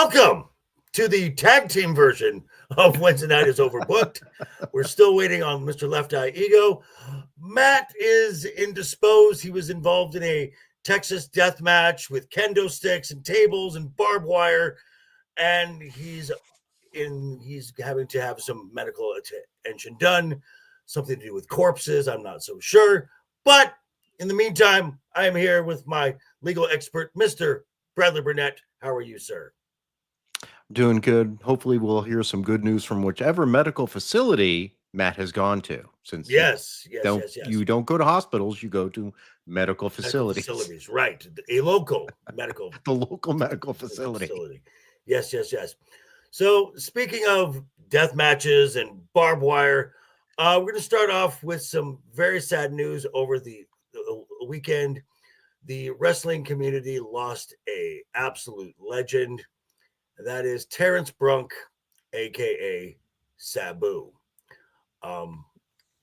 Welcome to the tag team version of Wednesday Night is Overbooked. We're still waiting on Mr. LeftEyeEgo. Matt is indisposed. He was involved in a Texas death match with kendo sticks and tables and barbed wire, and he's having to have some medical attention done, something to do with corpses. I'm not so sure. But in the meantime, I am here with my legal expert, Mr. Bradley Burnett. How are you, sir? Doing good. Hopefully we'll hear some good news from whichever medical facility Matt has gone to. Since yes. You don't go to hospitals, you go to medical facilities. Right. A local medical the local medical facility. Yes. So speaking of death matches and barbed wire, we're going to start off with some very sad news over the weekend. The wrestling community lost a absolute legend. That is Terrence Brunk, a.k.a. Sabu.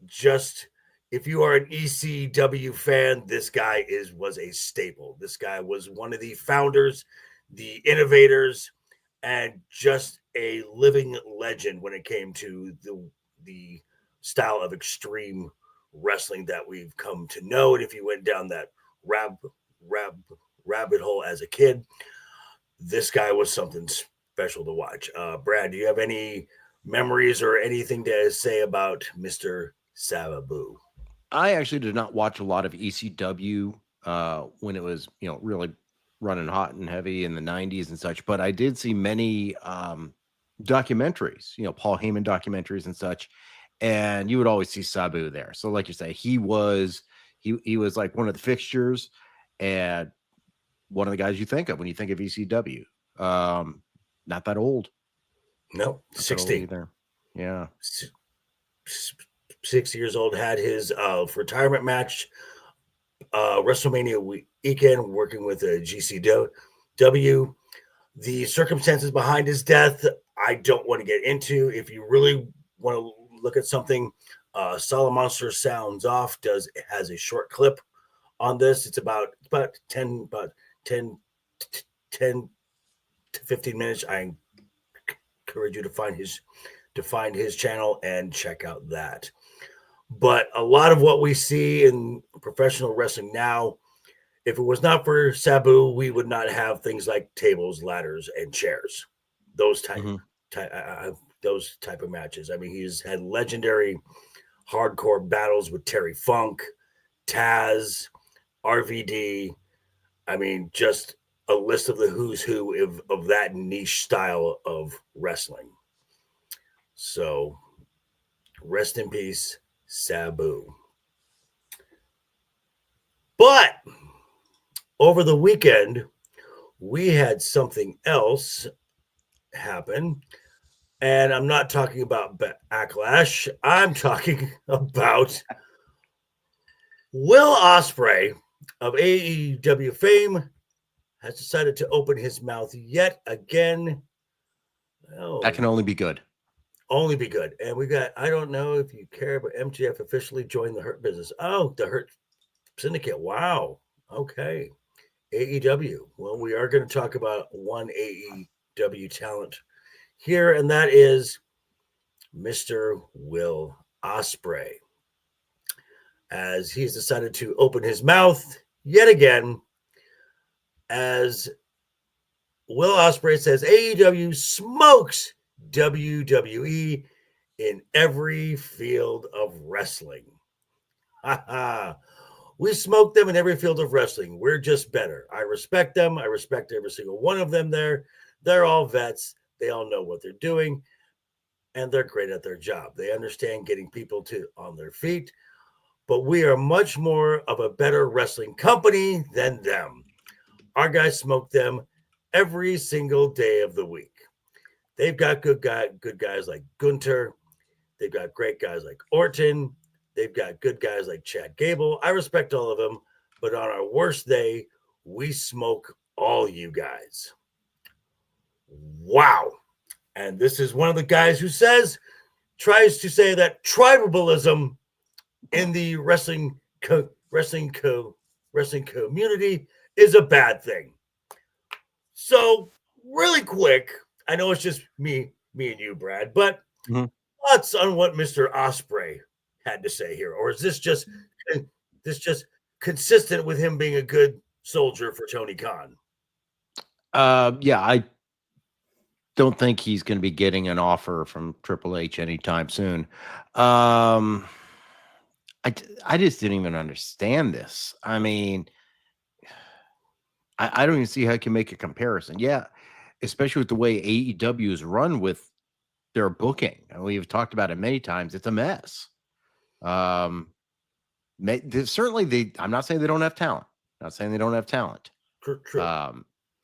Just if you are an ECW fan, this guy was a staple. This guy was one of the founders, the innovators, and just a living legend when it came to the style of extreme wrestling that we've come to know. And if you went down that rabbit hole as a kid, this guy was something special to watch. Brad, do you have any memories or anything to say about Mr. Sabu? I actually did not watch a lot of ECW when it was, really running hot and heavy in the 90s and such, but I did see many documentaries, Paul Heyman documentaries and such, and you would always see Sabu there. So like you say, he was like one of the fixtures and one of the guys you think of when you think of ECW. Not that old. No, 60 either. Yeah. 60 years old, had his retirement match WrestleMania weekend working with a GCW. The circumstances behind his death, I don't want to get into. If you really want to look at something, Solid Monster Sounds Off has a short clip on this. It's about 10 to 15 minutes. I encourage you to find his channel and check out that. But a lot of what we see in professional wrestling now, if it was not for Sabu, we would not have things like tables, ladders, and chairs. Those type of matches. I mean, he's had legendary hardcore battles with Terry Funk, Taz, RVD. I mean, just a list of the who's who of that niche style of wrestling. So, rest in peace, Sabu. But over the weekend, we had something else happen. And I'm not talking about Backlash. I'm talking about Will Ospreay of AEW fame has decided to open his mouth yet again. That can only be good. Only be good. And we got, I don't know if you care, but MJF officially joined the Hurt Business. Oh, the Hurt Syndicate. Wow. Okay. AEW. Well, we are going to talk about one AEW talent here, and that is Mr. Will Ospreay. As he's decided to open his mouth yet again, as Will Ospreay says AEW smokes WWE in every field of wrestling. We smoke them in every field of wrestling. We're just better. I respect them. I respect every single one of them there. They're all vets. They all know what they're doing, and they're great at their job. They understand getting people on their feet, but we are much more of a better wrestling company than them. Our guys smoke them every single day of the week. They've got good guys like Gunter. They've got great guys like Orton. They've got good guys like Chad Gable. I respect all of them, but on our worst day, we smoke all you guys. Wow. And this is one of the guys who tries to say that tribalism in the wrestling community is a bad thing. So really quick, I know it's just me and you, Brad, but Mhm. thoughts on what Mr. Ospreay had to say here, or is this just consistent with him being a good soldier for Tony Khan? Yeah, I don't think he's going to be getting an offer from Triple H anytime soon. I just didn't even understand this. I mean, I don't even see how I can make a comparison. Yeah, especially with the way AEW is run with their booking. And we've talked about it many times. It's a mess. Um, certainly I'm not saying they don't have talent. Not saying they don't have talent. True.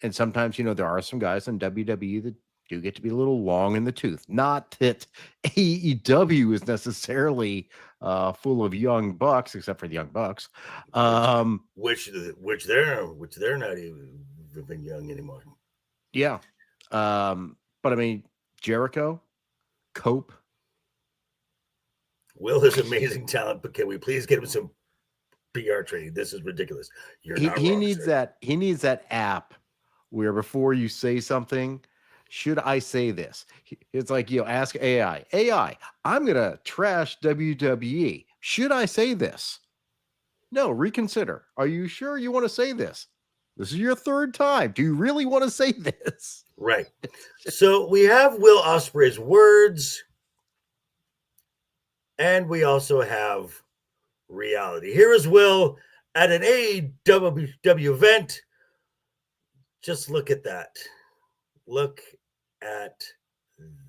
And sometimes, there are some guys in WWE that do get to be a little long in the tooth. Not that AEW is necessarily full of young bucks, except for the young bucks. Which they're not even young anymore. Yeah. But I mean, Jericho, Cope. Will is amazing talent, but can we please get him some PR training? This is ridiculous. He needs that. He needs that app where before you say something, should I say this? It's like, ask AI. AI, I'm gonna trash WWE. Should I say this? No, reconsider. Are you sure you want to say this? This is your third time. Do you really want to say this? Right. So we have Will Ospreay's words, and we also have reality. Here is Will at an AEW event. Just look at that. Look at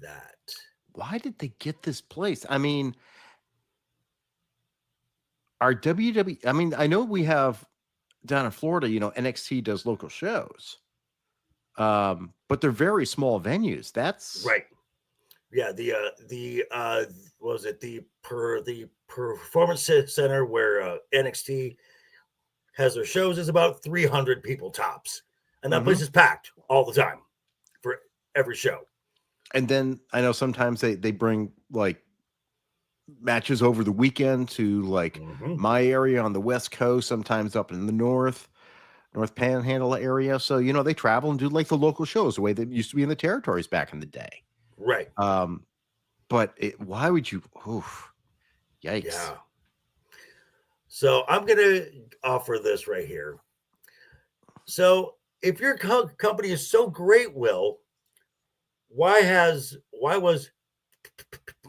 that. Why did they get this place? I mean, our WWE, I mean, I know we have down in Florida, NXT does local shows. But they're very small venues. That's right. Yeah, was it the Performance Center where NXT has their shows is about 300 people tops, and that place is packed all the time for every show. And then I know sometimes they bring like matches over the weekend to like my area on the West Coast, sometimes up in the North Panhandle area. So, they travel and do like the local shows the way that used to be in the territories back in the day. Right. But why would you? Oof, yikes. Yeah. So I'm going to offer this right here. So if your company is so great, Will, why was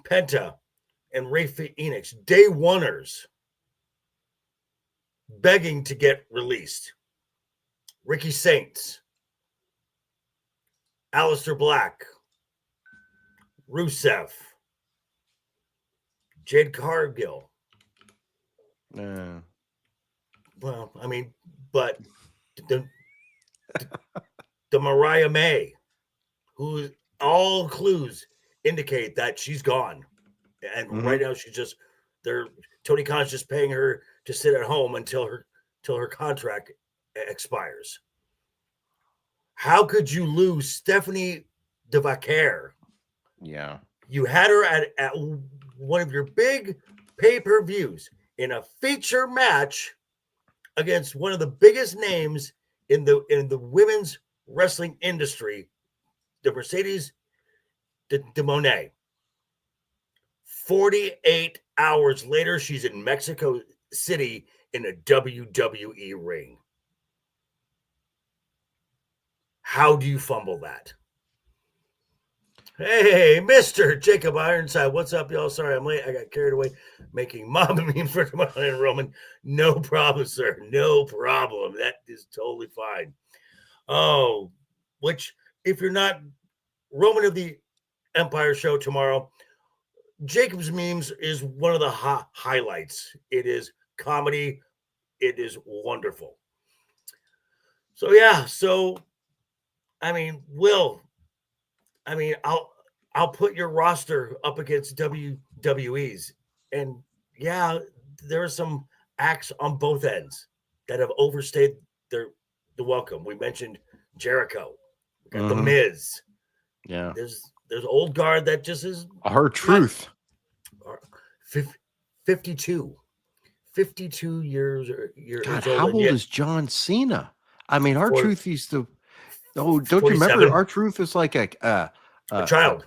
Penta and Ray Phoenix day oneers begging to get released? Ricky Saints, Aleister Black, Rusev, Jade Cargill. Well, I mean, but the Mariah May, who all clues indicate that she's gone, and right now Tony Khan's just paying her to sit at home until her contract expires. How could you lose Stephanie DeVaquer? Yeah. You had her at one of your big pay-per-views in a feature match against one of the biggest names in the women's wrestling industry, the Mercedes de Monet. 48 hours later, she's in Mexico City in a WWE ring. How do you fumble that? Hey, Mr. Jacob Ironside, what's up, y'all? Sorry I'm late. I got carried away making Mama Me in front of my and Roman. No problem, sir. No problem. That is totally fine. Oh, which if you're not Roman of the Empire show tomorrow, Jacob's memes is one of the highlights. It is comedy. It is wonderful. So yeah, I mean, Will, I mean, I'll put your roster up against WWE's, and yeah, there are some acts on both ends that have overstayed the welcome. We mentioned Jericho, we got the Miz. Yeah, there's old guard that just is R-Truth. 52 years God, how old is John Cena? I mean, R-Truth used to Oh, don't you 47. remember? R-Truth is like a child.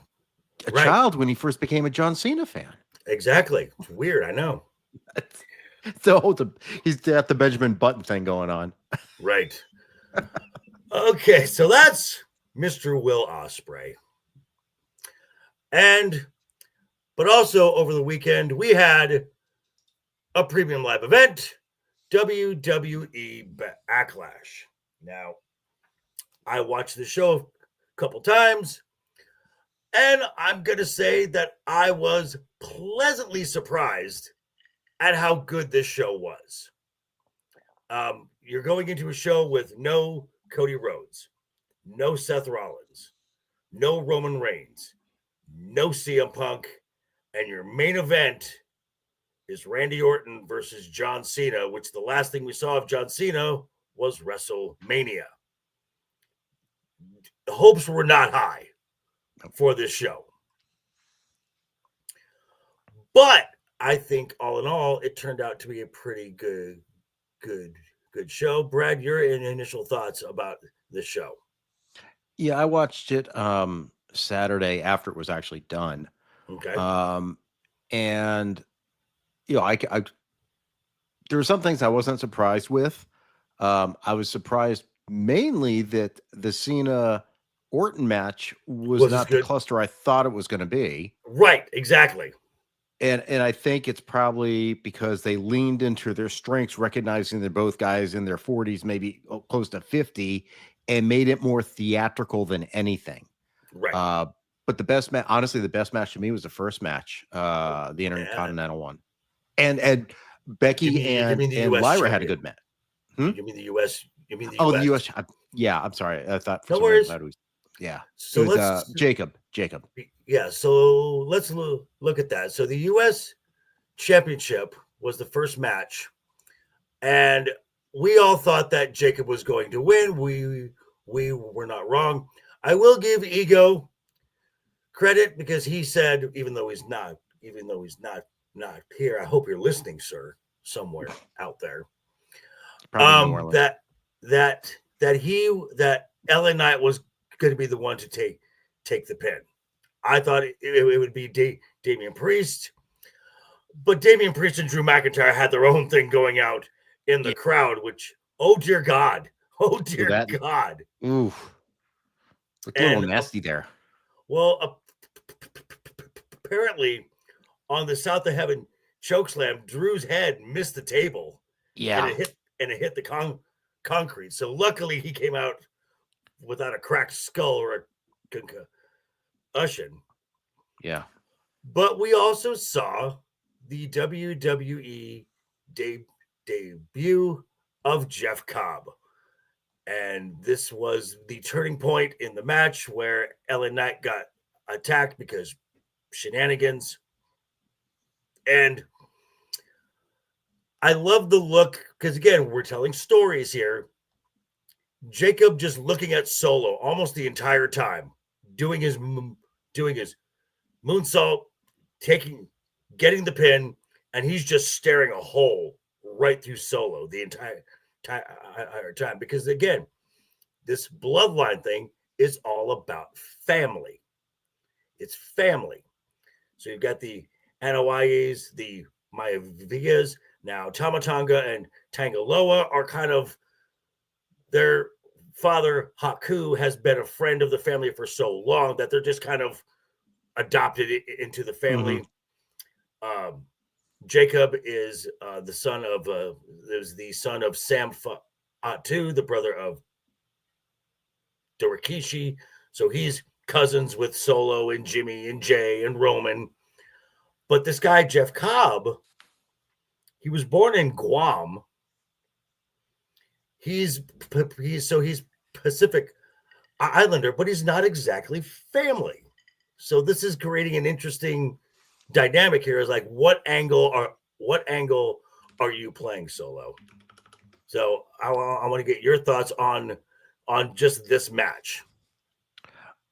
a Right. child when he first became a John Cena fan. Exactly. It's weird. I know. He's got the Benjamin Button thing going on. Right. Okay, so that's Mr. Will Ospreay. But also over the weekend, we had a premium live event, WWE Backlash. Now, I watched the show a couple times, and I'm going to say that I was pleasantly surprised at how good this show was. You're going into a show with no Cody Rhodes, no Seth Rollins, no Roman Reigns, no CM Punk, and your main event is Randy Orton versus John Cena, which the last thing we saw of John Cena was WrestleMania. The hopes were not high for this show. But I think all in all, it turned out to be a pretty good show. Brad, your initial thoughts about the show? Yeah, I watched it Saturday after it was actually done. Okay. And I there were some things I wasn't surprised with. I was surprised mainly that the Cena Orton match was not the cluster I thought it was going to be. Right, exactly. And I think it's probably because they leaned into their strengths, recognizing they're both guys in their 40s, maybe close to 50, and made it more theatrical than anything. Right. But the best match, honestly, the best match to me was the first match, the Intercontinental one. And Becky and Lyra had a good match. You mean the US? You mean the US? Oh, the US. Yeah, I'm sorry. I thought for no some worries. reason it was, yeah. So it was Jacob. Yeah, so let's look at that. So the US Championship was the first match, and we all thought that Jacob was going to win. We were not wrong. I will give Ego credit because he said, even though he's not here, I hope you're listening, sir, somewhere out there. That LA Knight was going to be the one to take the pin. I thought it would be Damian Priest, but Damian Priest and Drew McIntyre had their own thing going out in the crowd, which, oh dear God. God. Oof. Looked a little nasty there. Well, apparently on the South of Heaven chokeslam, Drew's head missed the table. Yeah. And it hit the concrete. So luckily he came out without a cracked skull or a concussion. Yeah. But we also saw the WWE debut of Jeff Cobb. And this was the turning point in the match where LA Knight got attacked because shenanigans. And I love the look because, again, we're telling stories here. Jacob just looking at Solo almost the entire time, doing his moonsault, getting the pin, and he's just staring a hole right through Solo the entire time. Because, again, this bloodline thing is all about family. It's family. So you've got the Anawayes, the Maiavias. Now, Tamatanga and Tangaloa are kind of, their father, Haku, has been a friend of the family for so long that they're just kind of adopted into the family. Mm-hmm. Jacob is the son of Sam Fatu, the brother of Dorikishi. So he's cousins with Solo and Jimmy and Jay and Roman. But this guy, Jeff Cobb, he was born in Guam. He's Pacific Islander, but he's not exactly family. So this is creating an interesting dynamic here. Is like, what angle are you playing, Solo? So I want to get your thoughts on just this match.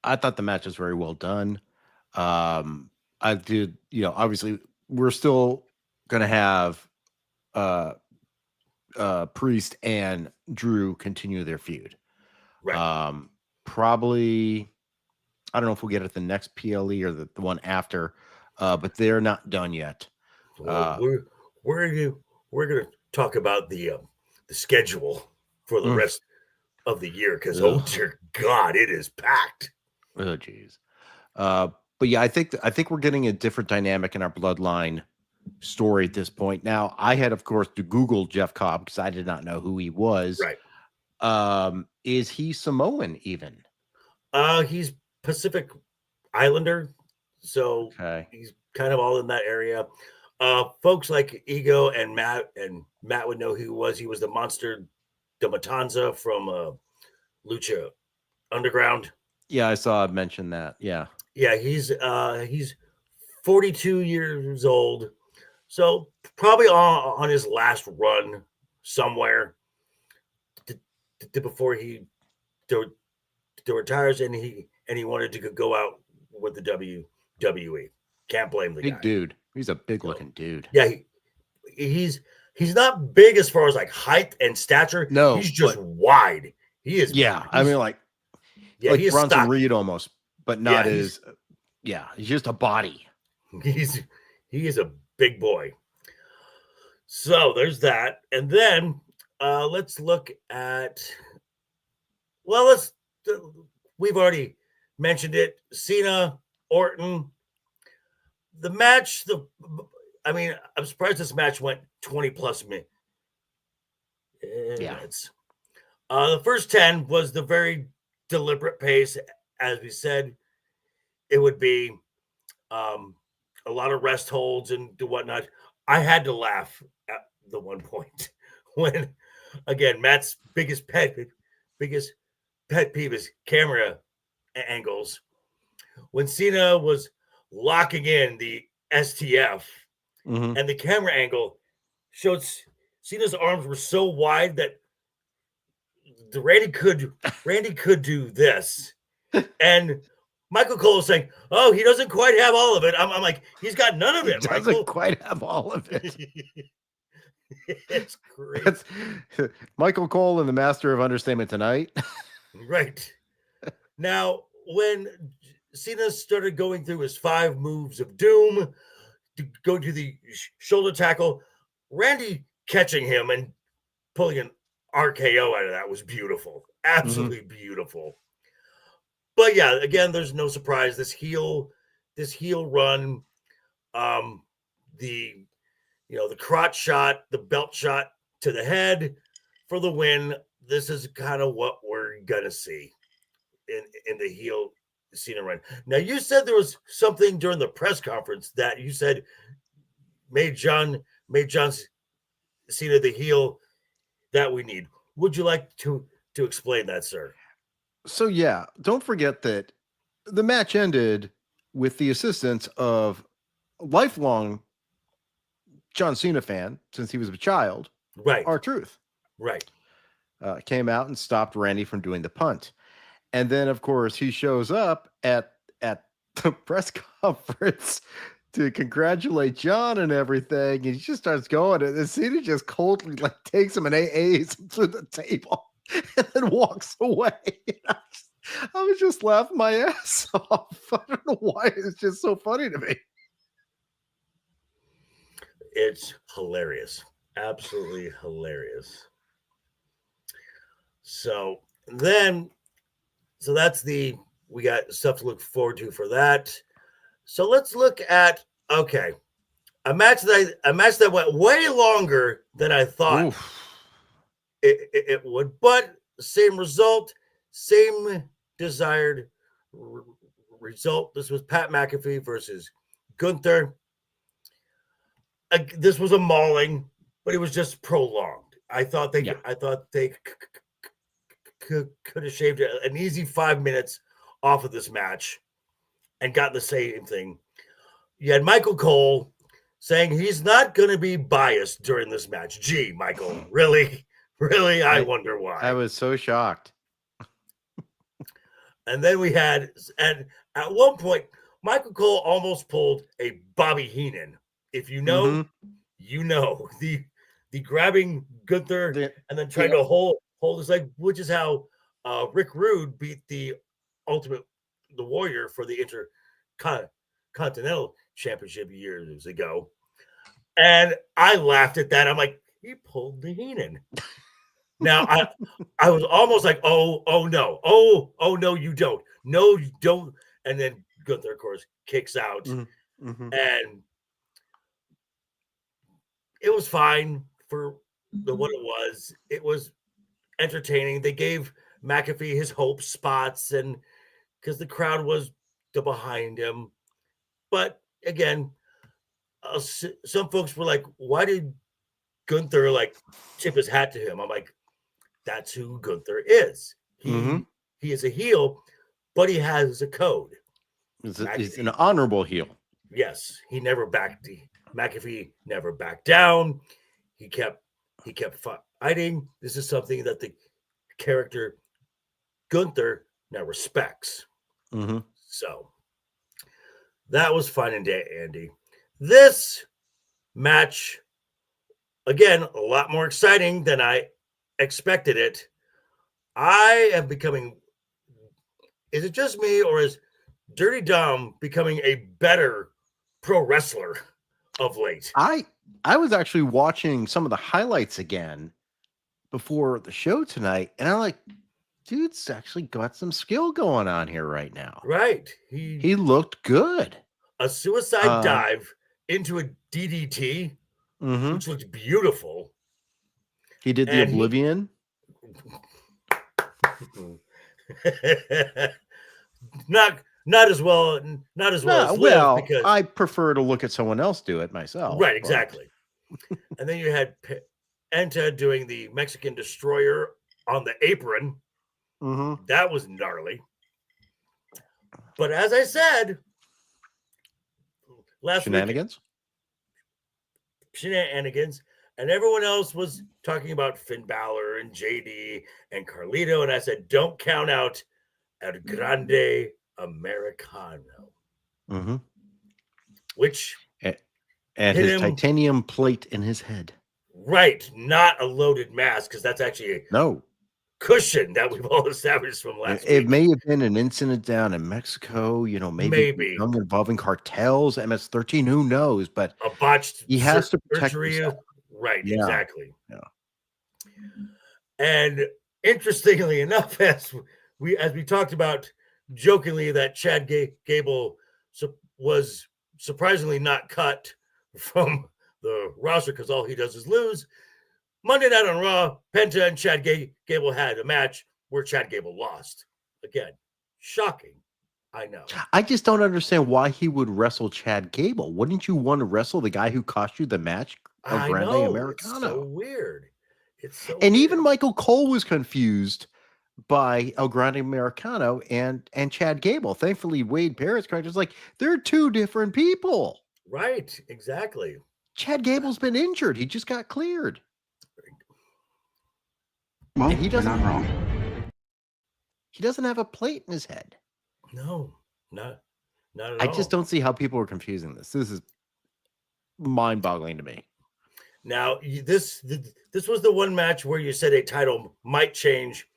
I thought the match was very well done. I did, obviously we're still going to have Priest and Drew continue their feud. Right. probably, I don't know if we'll get it the next PLE or the one after, but they're not done yet. Well, we're gonna talk about the schedule for the rest of the year because oh dear God, it is packed. Oh geez. But yeah, I think we're getting a different dynamic in our bloodline story at this point. Now, I had, of course, to Google Jeff Cobb because I did not know who he was. Right. Is he Samoan even? He's Pacific Islander, so Okay. he's kind of all in that area. Folks like Ego and Matt would know who he was. He was the Monster de Matanza from Lucha Underground. Yeah, I saw it mention that. Yeah. Yeah, he's 42 years old, so probably on his last run somewhere before he retires, and he wanted to go out with the WWE. Can't blame the big guy. Dude. He's a big looking dude. Yeah, he's not big as far as like height and stature. No, he's just wide. He is. Yeah, I mean, like Bronson Reed almost, but not as. Yeah, he's just a body. He is a big boy. So there's that, and then let's look at. Well, we've already mentioned it. Cena, Orton. The match. I mean, I'm surprised this match went 20 plus minutes. Yeah. The first 10 was the very deliberate pace, as we said it would be. A lot of rest holds and whatnot. I had to laugh at the one point when, again, Matt's biggest pet peeve is camera angles. When Cena was locking in the STF, and the camera angle showed Cena's arms were so wide that Randy could do this, and Michael Cole is saying, "Oh, he doesn't quite have all of it." I'm like, he's got none of it. He doesn't quite have all of it. It's great. That's Michael Cole and the Master of Understatement tonight. Right. Now, when Cena started going through his 5 moves of doom, to go to the shoulder tackle, Randy catching him and pulling an RKO out of that was beautiful. Absolutely beautiful. But yeah, again, there's no surprise. This heel run, the crotch shot, the belt shot to the head for the win. This is kind of what we're gonna see in the heel Cena run. Now, you said there was something during the press conference that you said made John Cena the heel that we need. Would you like to explain that, sir? So yeah, don't forget that the match ended with the assistance of a lifelong John Cena fan since he was a child, right? R-Truth, right? Came out and stopped Randy from doing the punt, and then of course he shows up at the press conference to congratulate John and everything, and he just starts going, and Cena just coldly takes him and AAs him through the table. And then walks away. I was just laughing my ass off. I don't know why. It's just so funny to me. It's hilarious. Absolutely hilarious. So that's we got stuff to look forward to for that. So let's look at a match that went way longer than I thought. It would, but same result, same desired result. This was Pat McAfee versus Gunther. This was a mauling, but it was just prolonged. I thought they could have shaved an easy 5 minutes off of this match and got the same thing. You had Michael Cole saying he's not going to be biased during this match. Gee, Michael, really? Really? I wonder why. I was so shocked. And then we had, and at one point, Michael Cole almost pulled a Bobby Heenan. If you know, you know. The grabbing Gunther and then trying to hold his leg, which is how Rick Rude beat the Warrior for the Intercontinental Championship years ago. And I laughed at that. I'm like, he pulled the Heenan. Now I was almost like, oh no, you don't. No, you don't. And then Gunther, of course, kicks out. And it was fine for what it was. It was entertaining. They gave McAfee his hope spots, and because the crowd was behind him. But again, some folks were like, why did Gunther like tip his hat to him? I'm like, that's who Gunther is. He is a heel, but he has a code. He's an honorable heel. Yes, he never backed. McAfee never backed down. He kept fighting. This is something that the character Gunther now respects. So that was fun and dandy. This match, again, a lot more exciting than I expected it. I am becoming, is it just me, or is Dirty Dom becoming a better pro wrestler of late? I was actually watching some of the highlights again before the show tonight, and I'm like, dude's actually got some skill going on here right now. Right. He looked good. A suicide dive into a DDT, which looked beautiful. He did the Oblivion. Not as well. Not as well as well, because I prefer to look at someone else do it myself. Right, exactly. And then you had Enta doing the Mexican Destroyer on the apron. That was gnarly. But as I said, shenanigans, and everyone else was talking about Finn Balor and JD and Carlito, and I said, don't count out El Grande Americano, which and his titanium plate in his head. Right, not a loaded mask, because that's actually no cushion that we've all established from last week. It may have been an incident down in Mexico, maybe involving cartels, MS-13, who knows? But a botched he has to protect himself. Right, exactly. Yeah. And interestingly enough, as we talked about jokingly, that Chad Gable was surprisingly not cut from the roster because all he does is lose. Monday Night on Raw, Penta and Chad Gable had a match where Chad Gable lost. Again, shocking. I know. I just don't understand why he would wrestle Chad Gable. Wouldn't you want to wrestle the guy who cost you the match? I know. Americano. It's so weird. And even Michael Cole was confused by El Grande Americano and Chad Gable. Thankfully, Wade Barrett's character is like, they're two different people. Right, exactly. Chad Gable's been injured. He just got cleared. Well, he doesn't. Not wrong. He doesn't have a plate in his head. No, not at all. I just don't see how people are confusing this. This is mind-boggling to me. Now, this was the one match where you said a title might change,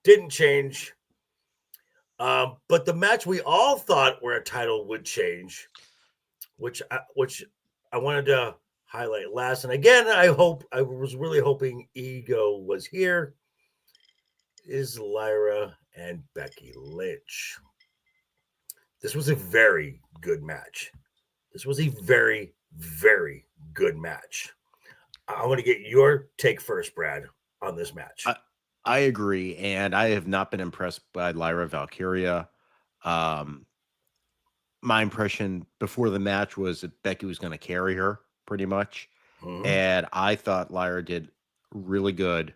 didn't change. But the match we all thought where a title would change, which I wanted to highlight last. And again, I was really hoping Ego was here, is Lyra and Becky Lynch. This was a very good match. This was a very, very good match. I want to get your take first, Brad, on this match. I agree, and I have not been impressed by Lyra Valkyria. My impression before the match was that Becky was going to carry her pretty much, and I thought Lyra did really good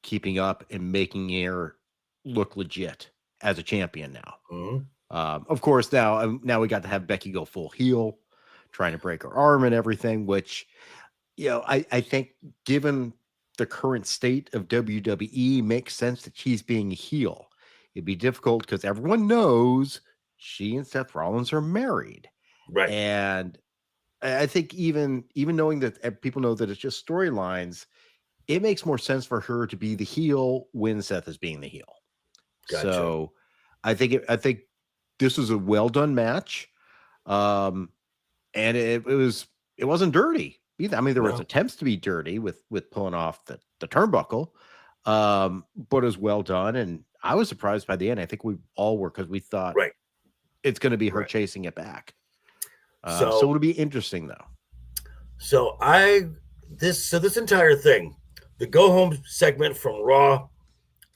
keeping up and making her look legit as a champion now. Of course, now we got to have Becky go full heel, trying to break her arm and everything, which, I think given the current state of WWE makes sense that she's being a heel. It'd be difficult because everyone knows she and Seth Rollins are married. Right. And I think even knowing that people know that it's just storylines, it makes more sense for her to be the heel when Seth is being the heel. Gotcha. So I think this was a well done match. And it wasn't dirty either. I mean, there was No. attempts to be dirty with pulling off the turnbuckle, but it was well done. And I was surprised by the end. I think we all were, because we thought Right. it's going to be her Right. chasing it back. So So it'll be interesting though. So this entire thing, the go home segment from Raw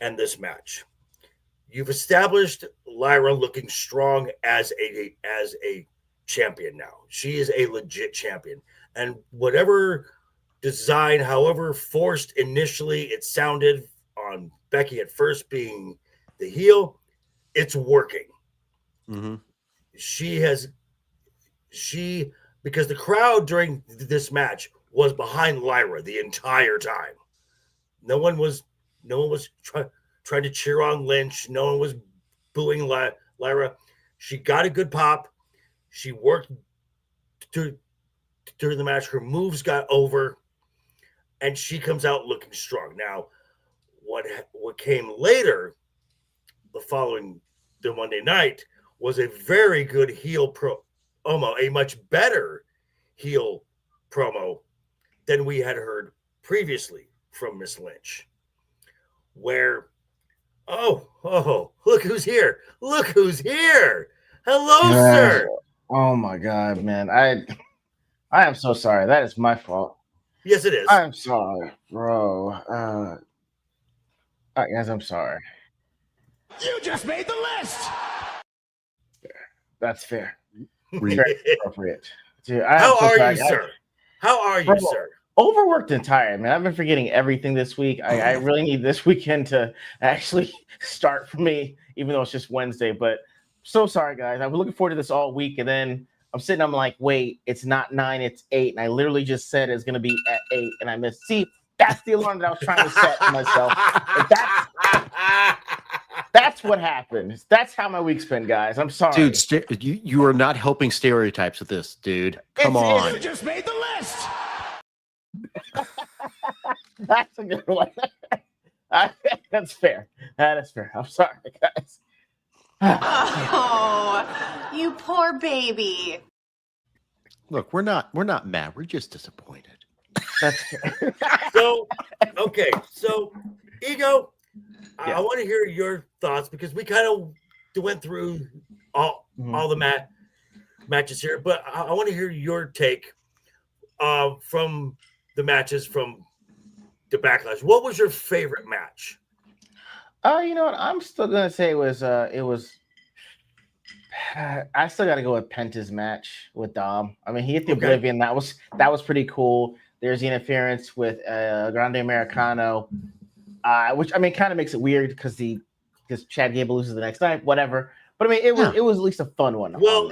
and this match, you've established Lyra looking strong as a champion now. She is a legit champion. And whatever design, however forced initially it sounded on Becky at first being the heel, it's working. Mm-hmm. Because the crowd during this match was behind Lyra the entire time. No one was trying to cheer on Lynch. No one was booing Lyra. She got a good pop. She worked during the match. Her moves got over, and she comes out looking strong. Now, what came later, the following the Monday night, was a very good heel promo, a much better heel promo than we had heard previously from Miss Lynch, where, oh, look who's here. Look who's here. Hello, sir. Oh my God, man. I am so sorry. That is my fault. Yes, it is. I'm sorry, bro. All right, guys, I'm sorry. You just made the list. That's fair. Very appropriate. Dude, How are you, sir? How are you, sir? Overworked and tired, man. I've been forgetting everything this week. I really need this weekend to actually start for me, even though it's just Wednesday. But so sorry, guys. I've been looking forward to this all week, and then I'm like, wait, it's not 9, it's 8. And I literally just said it's going to be at 8, and I missed. See, that's the alarm that I was trying to set for myself. That's what happened. That's how my week's been, guys. I'm sorry. Dude, you are not helping stereotypes with this, dude. Come on. You just made the list. That's a good one. That's fair. That is fair. I'm sorry, guys. Oh, you poor baby. Look, we're not mad. We're just disappointed. That's fair. So Ego, Yeah. I want to hear your thoughts, because we kind of went through all the matches here, but I want to hear your take from the matches from the Backlash. What was your favorite match? You know what? I'm still gonna say it was. I still got to go with Penta's match with Dom. I mean, he hit the Oblivion. That was pretty cool. There's the interference with Grande Americano, which I mean kind of makes it weird because Chad Gable loses the next night. Whatever. But I mean, it was at least a fun one. Well,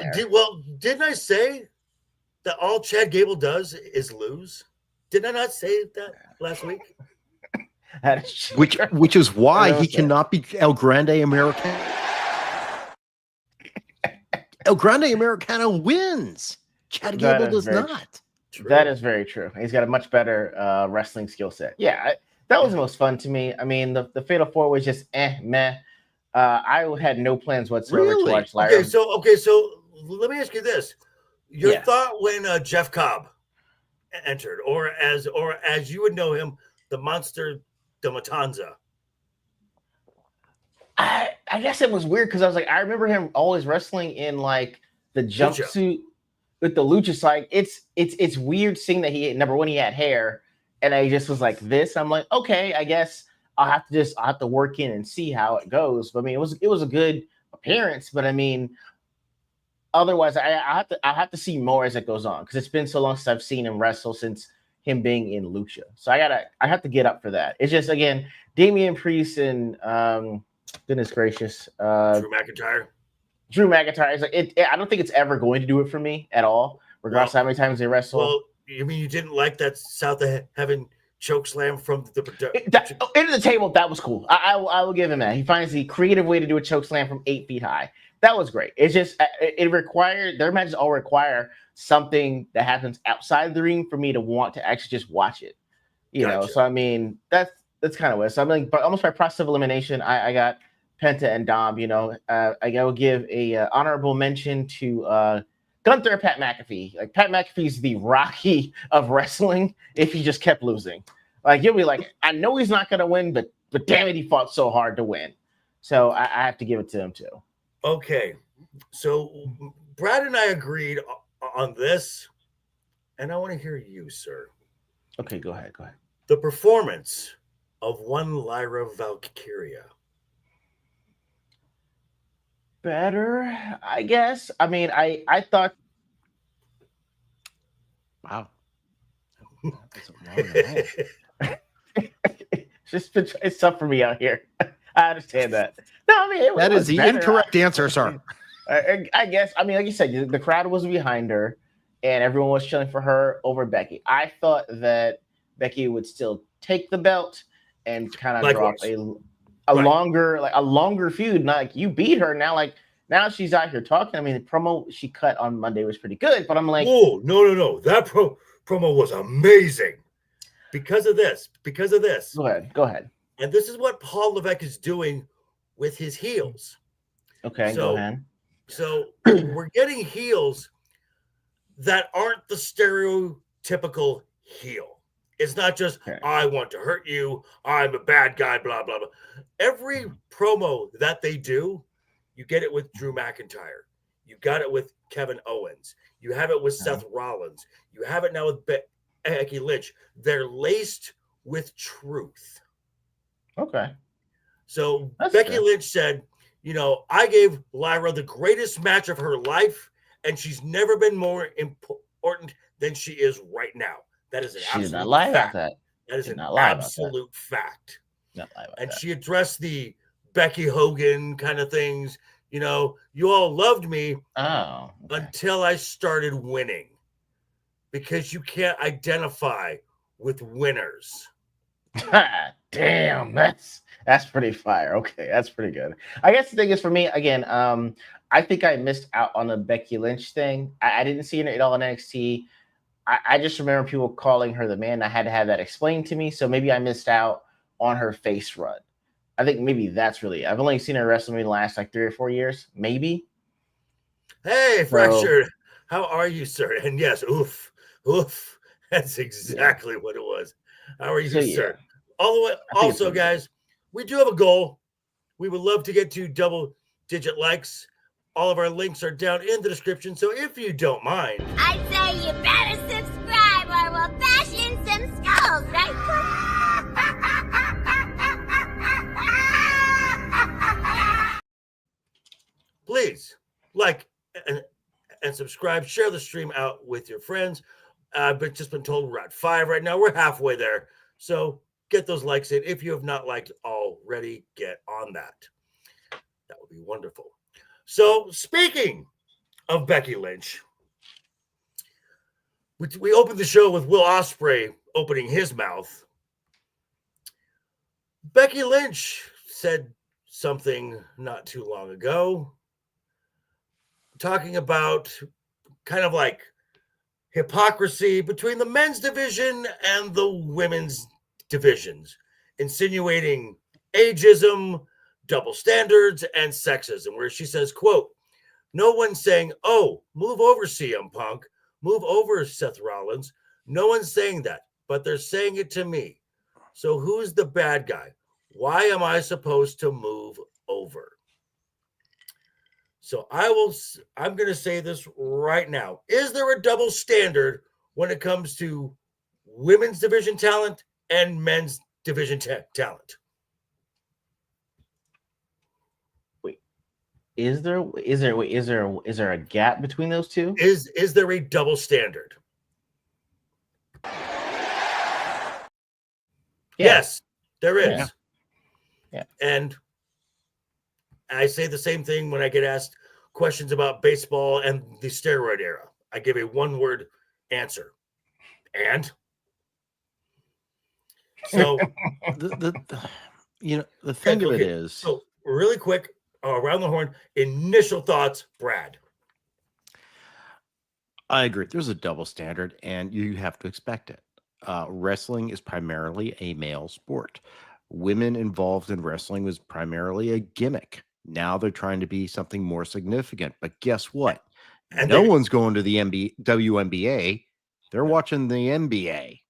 didn't I say that all Chad Gable does is lose? Did I not say that last week? That is true. Which is why he cannot be El Grande Americano. El Grande Americano wins. Chad Gable does not. True. That is very true. He's got a much better wrestling skill set. Yeah, that was the most fun to me. I mean, the Fatal 4 was just meh. I had no plans whatsoever to watch Lyra. Okay, so let me ask you this: your thought when Jeff Cobb entered, or as you would know him, the Monster de Matanza. I guess it was weird because I was like, I remember him always wrestling in like the jumpsuit with the lucha side. It's weird seeing that he had hair, and I just was like this. I'm like, okay, I guess I'll have to work in and see how it goes. But I mean, it was a good appearance, but I mean, otherwise, I have to see more as it goes on because it's been so long since I've seen him wrestle since him being in lucha. So I have to get up for that. It's just again, Damian Priest and goodness gracious, Drew McIntyre. Is like I don't think it's ever going to do it for me at all, regardless of how many times they wrestle. Well, you mean you didn't like that South of Heaven choke slam from into the table? That was cool. I will give him that. He finds the creative way to do a choke slam from 8 feet high. That was great. It's just their matches all require something that happens outside the ring for me to want to actually just watch it. You know, so I mean that's kind of what. So I'm like, but almost by process of elimination, I got Penta and Dom. I will give a honorable mention to Gunther and Pat McAfee. Like Pat McAfee's the Rocky of wrestling. If he just kept losing, like you'll be like, I know he's not gonna win, but damn it, he fought so hard to win. So I have to give it to him too. Okay, so Brad and I agreed on this, and I want to hear you, sir. Okay, go ahead. The performance of one Lyra Valkyria. Better, I guess. I mean, I thought. Wow. It's tough for me out here. I understand that. No, I mean that is the better. incorrect answer, sir. I guess. I mean, like you said, the crowd was behind her, and everyone was cheering for her over Becky. I thought that Becky would still take the belt and kind of drop a longer feud. Not like you beat her now she's out here talking. I mean, the promo she cut on Monday was pretty good, but I'm like, oh no, that promo was amazing because of this. Go ahead. And this is what Paul Levesque is doing with his heels. Okay, go ahead. So we're getting heels that aren't the stereotypical heel. It's not just, I want to hurt you, I'm a bad guy, blah, blah, blah. Every promo that they do, you get it with Drew McIntyre. You got it with Kevin Owens. You have it with Seth Rollins. You have it now with Becky Lynch. They're laced with truth. Okay. So Becky Lynch said, I gave Lyra the greatest match of her life, and she's never been more important than she is right now. That is an absolute fact. That is an absolute fact. And she addressed the Becky Hogan kind of things. You all loved me until I started winning, because you can't identify with winners. Damn, that's pretty fire. Okay, that's pretty good. I guess the thing is, for me, again, I think I missed out on the Becky Lynch thing. I didn't see it all in NXT. I just remember people calling her the man. I had to have that explained to me. So maybe I missed out on her face run. I think maybe that's really. I've only seen her wrestle in the last 3 or 4 years, maybe. Hey, Fractured, how are you, sir? And yes, oof. That's exactly what it was. How are you, sir? All the way. Also, guys, we do have a goal. We would love to get to double-digit likes. All of our links are down in the description. So if you don't mind, I'd say you better subscribe or we'll bash in some skulls, right? please like and subscribe. Share the stream out with your friends. I've just been told we're at 5 right now. We're halfway there. So get those likes in. If you have not liked already, get on that. That would be wonderful. So speaking of Becky Lynch, we opened the show with Will Ospreay opening his mouth. Becky Lynch said something not too long ago, talking about kind of like hypocrisy between the men's division and the women's divisions, insinuating ageism, double standards, and sexism, where she says, quote, "No one's saying, oh, move over CM Punk, move over Seth Rollins. No one's saying that, but they're saying it to me. So who's the bad guy? Why am I supposed to move over?" So I'm going to say this right now. Is there a double standard when it comes to women's division talent and men's division talent? Wait, is there a gap between those two? Is there a double standard? Yes, there is. Yeah. And I say the same thing when I get asked questions about baseball and the steroid era. I give a one-word answer. And so the thing of it is, so really quick, around the horn, initial thoughts, Brad. I agree. There's a double standard, and you have to expect it. Wrestling is primarily a male sport. women involved in wrestling was primarily a gimmick. Now they're trying to be something more significant. But guess what? And No they- one's going to the WNBA. They're watching the NBA.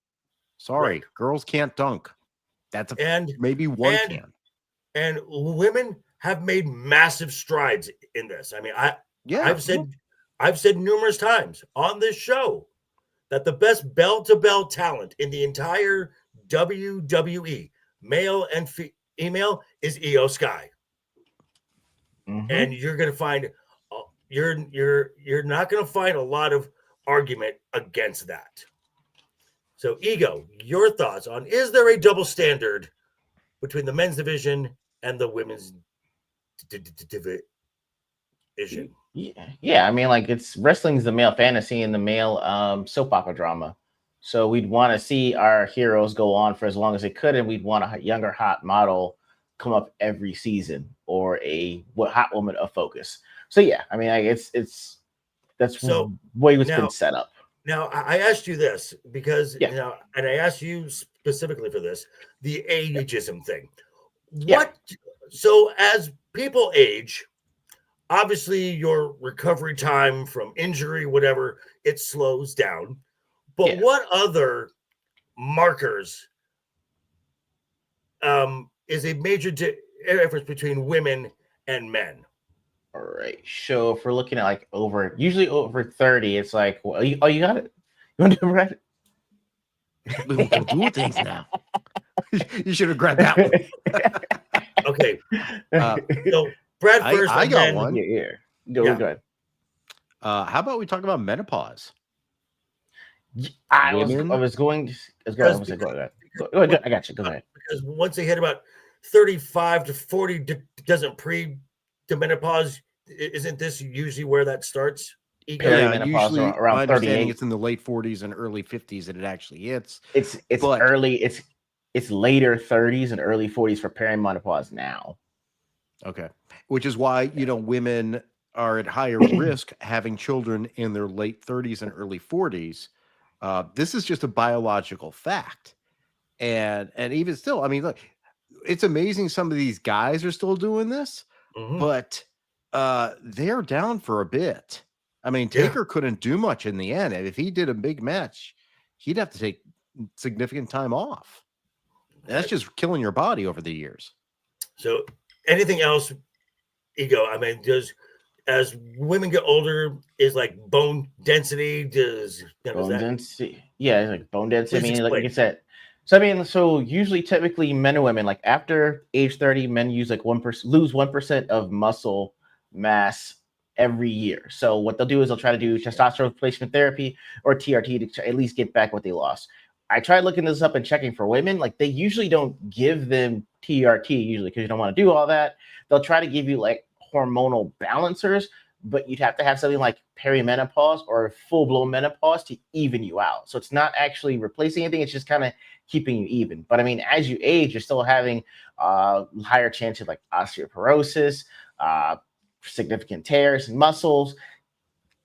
Sorry, Right. girls can't dunk. and Maybe one and- can. and women have made massive strides in this. I mean, I've said numerous times on this show that the best bell-to-bell talent in the entire WWE, male and female, is Io Sky. And you're going to find you're not going to find a lot of argument against that. So, Ego, your thoughts on, is there a double standard between the men's division and the women's division? Yeah, I mean, like, it's wrestling's the male fantasy and the male soap opera drama. So we'd want to see our heroes go on for as long as they could, and we'd want a younger hot model come up every season, or a hot woman of focus. So yeah, I mean, like, that's So way it's been set up. Now, I asked you this because, Yeah. and I asked you specifically for this, the ageism thing. Yeah. So as people age, obviously your recovery time from injury, whatever, it slows down. But what other markers is a major difference between women and men? All right. So if we're looking at like usually over 30, it's like, well, you got it. You want to do it, Brad? We can do things now. You should have grabbed that one. Okay. So Brad first. I got one. Yeah. Go ahead. How about we talk about menopause? I was going to go ahead. I got you. Go ahead. Because once they hit about 35 to 40, doesn't to menopause, isn't this usually where that starts? Yeah, usually around 38. It's in the late 40s and early 50s that it actually hits. It's early. It's later 30s and early 40s for perimenopause now. Okay, which is why women are at higher risk having children in their late 30s and early 40s. This is just a biological fact, and even still, I mean, look, it's amazing some of these guys are still doing this, but they're down for a bit. I mean, Taker couldn't do much in the end. If he did a big match, he'd have to take significant time off. And that's just killing your body over the years. So, anything else, Ego? I mean, as women get older, is like bone density? Bone density? Yeah, it's like bone density. I mean, like you said. So usually, typically, men and women, like after age 30, men lose 1% of muscle mass every year. So what they'll do is they'll try to do testosterone replacement therapy or TRT to at least get back what they lost. I tried looking this up and checking for women. Like, they usually don't give them TRT usually because you don't want to do all that. They'll try to give you like hormonal balancers, but you'd have to have something like perimenopause or full-blown menopause to even you out. So it's not actually replacing anything. It's just kind of keeping you even. But I mean, as you age, you're still having higher chance of like osteoporosis, significant tears in muscles.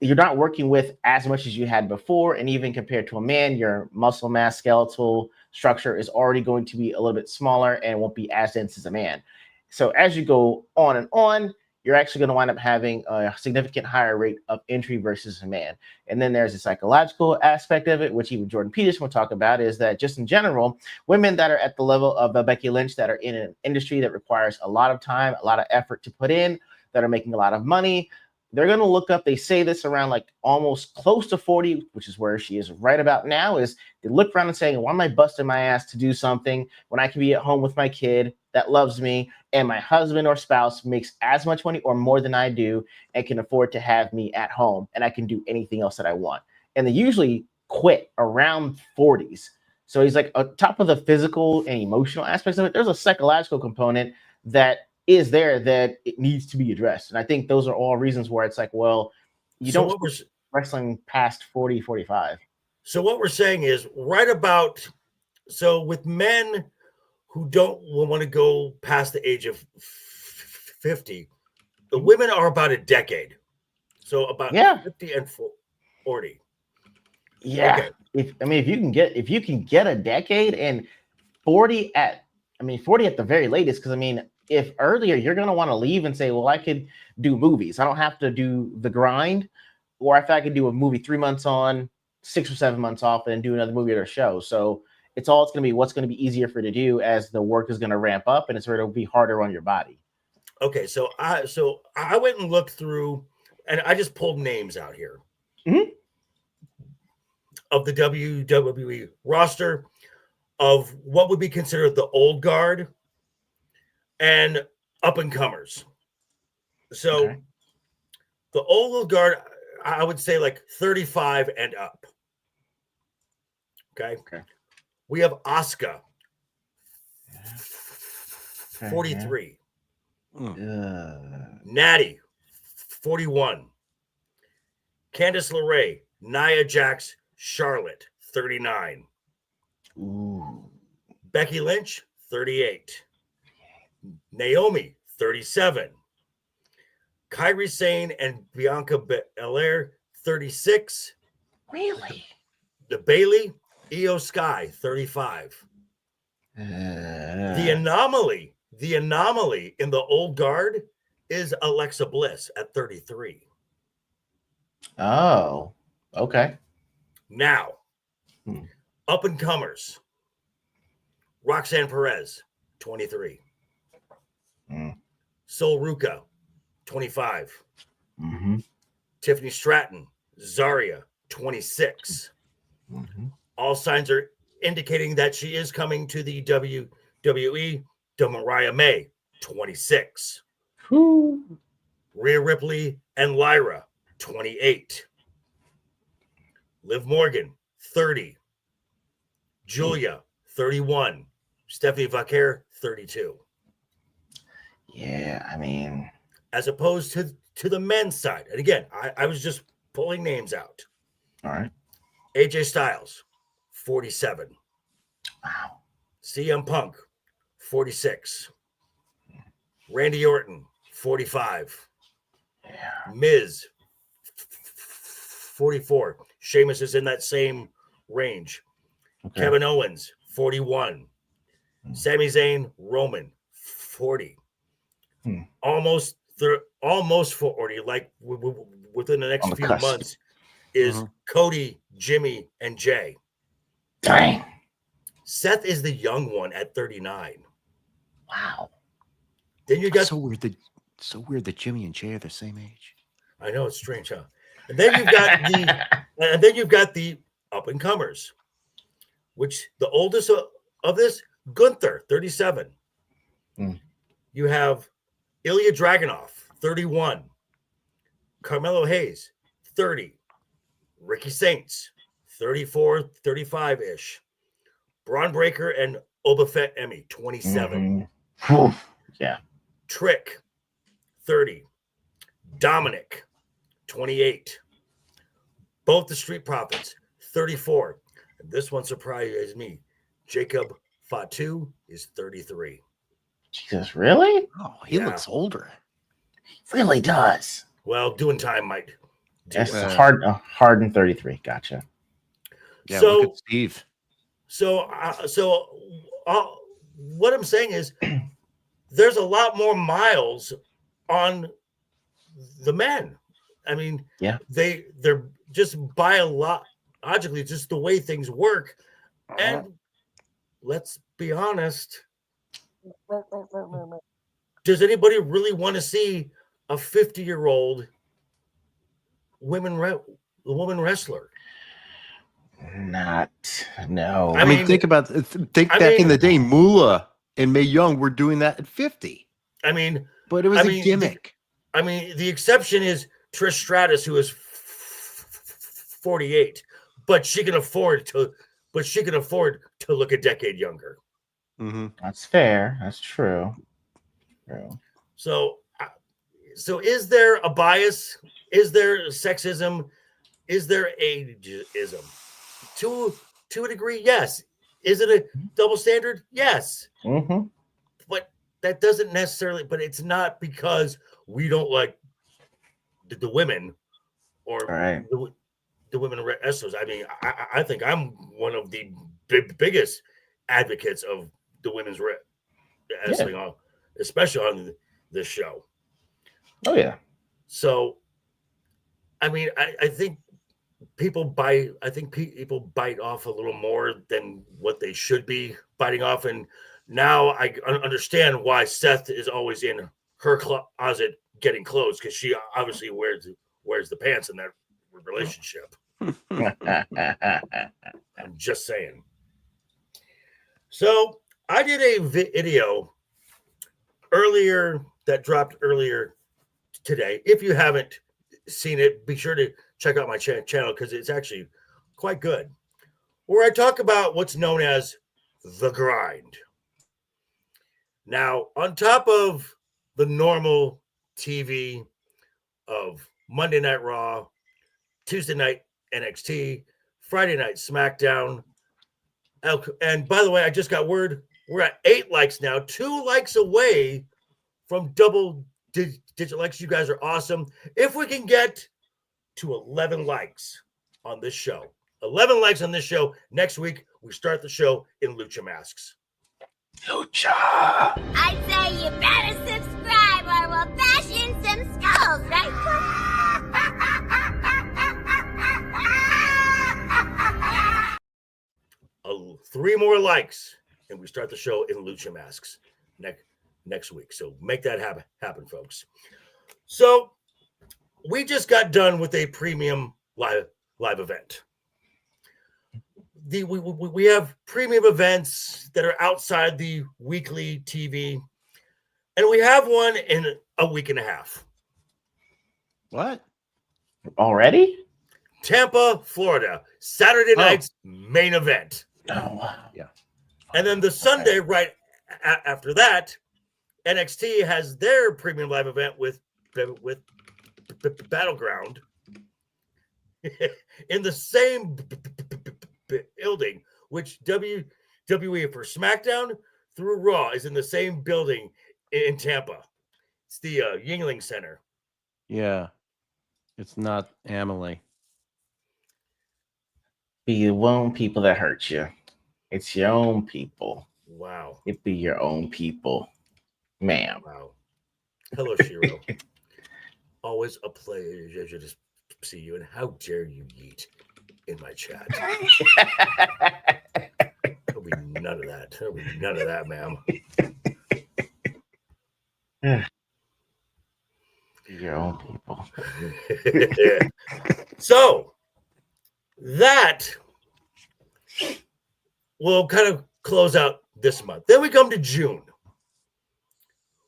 You're not working with as much as you had before, and even compared to a man, your muscle mass, skeletal structure is already going to be a little bit smaller and won't be as dense as a man. So as you go on and on, you're actually going to wind up having a significant higher rate of injury versus a man. And then there's the psychological aspect of it, which even Jordan Peterson will talk about, is that just in general, women that are at the level of Becky Lynch, that are in an industry that requires a lot of time, a lot of effort to put in, that are making a lot of money, they're going to look up, they say this around like almost close to 40, which is where she is right about now, is they look around and saying, why am I busting my ass to do something when I can be at home with my kid that loves me and my husband or spouse makes as much money or more than I do and can afford to have me at home and I can do anything else that I want. And they usually quit around 40s. So he's like on top of the physical and emotional aspects of it, there's a psychological component that is there that it needs to be addressed. And I think those are all reasons where it's like, well, you don't wrestling past 40, 45. So what we're saying is right about, so with men who don't want to go past the age of 50, the women are about a decade. So about 50 and 40. Yeah. Okay. If you can get a decade and 40 at I mean, 40 at the very latest, because I mean, if earlier you're gonna want to leave and say, well, I could do movies. I don't have to do the grind, or if I could do a movie 3 months on, 6 or 7 months off, and do another movie or a show. So it's gonna be what's gonna be easier for you to do as the work is gonna ramp up and it's going to be harder on your body. Okay, so I went and looked through, and I just pulled names out here of the WWE roster of what would be considered the old guard and up and comers. So Okay. the old guard, I would say like 35 and up. Okay. We have Asuka, 43. Natty, 41. Candice LeRae, Nia Jax, Charlotte, 39. Ooh. Becky Lynch, 38. Naomi, 37. Kairi Sane and Bianca Belair, 36. Really? The Bailey, Io Sky, 35. The anomaly in the old guard is Alexa Bliss at 33. Oh, okay. Now, up and comers, Roxanne Perez, 23. Sol Ruca, 25. Tiffany Stratton, Zarya, 26. All signs are indicating that she is coming to the WWE. Mariah May, 26. Rhea Ripley and Lyra, 28. Liv Morgan, 30. Julia, 31. Stephanie Vaquer, 32. Yeah, I mean, as opposed to the men's side. And again, I was just pulling names out. All right. AJ Styles, 47. Wow. CM Punk, 46. Randy Orton, 45. Yeah. Miz, 44. Sheamus is in that same range. Okay. Kevin Owens, 41. Sami Zayn, Roman, 40. Almost 40. Like within the next few months is Cody, Jimmy, and Jay. Dang. Seth is the young one at 39. Wow. Then you got so weird that Jimmy and Jay are the same age. I know, it's strange, huh? And then you've got the up and comers, which the oldest of this, Gunther, 37. You have Ilya Dragunov, 31. Carmelo Hayes, 30. Ricky Saints, 34, 35-ish. Braun Breaker and Boba Fett Emmy, 27. Yeah. Trick, 30. Dominic, 28. Both the Street Profits, 34. And this one surprises me. Jacob Fatu is 33. Jesus, really? Oh, he looks older. He really does. Well, doing time might. That's hard in 33. Gotcha. Yeah, So, look at Steve. So what I'm saying is there's a lot more miles on the men. I mean, yeah, they're just biologically just the way things work. And let's be honest, does anybody really want to see a 50-year-old woman wrestler? No. I mean, think back in the day, Moolah and Mae Young were doing that at 50. I mean, but it was a gimmick. The exception is Trish Stratus, who is 48, but she can afford to look a decade younger. That's fair. That's true. So is there a bias? Is there sexism? Is there ageism? To a degree, yes. Is it a double standard? Yes. But that doesn't necessarily. But it's not because we don't like the women or the women wrestlers. I mean, I think I'm one of the biggest advocates of the women's especially on this show. Oh yeah. So, I mean, I think people bite. I think people bite off a little more than what they should be biting off, and now I understand why Seth is always in her closet getting clothes, because she obviously wears the pants in that relationship. I'm just saying. So I did a video earlier that dropped earlier today. If you haven't seen it, be sure to check out my channel because it's actually quite good, where I talk about what's known as the grind. Now, on top of the normal TV of Monday Night Raw, Tuesday night NXT, Friday night Smackdown, and by the way, I just got word we're at 8 likes now, 2 likes away from double digit likes. You guys are awesome. If we can get to 11 likes on this show, 11 likes on this show, next week we start the show in Lucha masks. Lucha. I'd say you better subscribe or we'll bash in some skulls, right? 3 more likes, and we start the show in Lucha masks next week. So make that happen, folks. So we just got done with a premium live event. We have premium events that are outside the weekly TV, and we have one in a week and a half. What? Already? Tampa, Florida, Saturday night's main event. Oh wow. Yeah. And then the Sunday right after that, NXT has their premium live event with Battleground in the same building, which WWE for SmackDown through Raw is in the same building in Tampa. It's the Yingling Center. Yeah. It's not Emily. Be your own people that hurt you. It's your own people. Wow. It be your own people, ma'am. Wow. Hello, Shiro. Always a pleasure to see you, and how dare you yeet in my chat. There'll be none of that. There'll be none of that, ma'am. Your own people. So that will kind of close out this month. Then we come to June,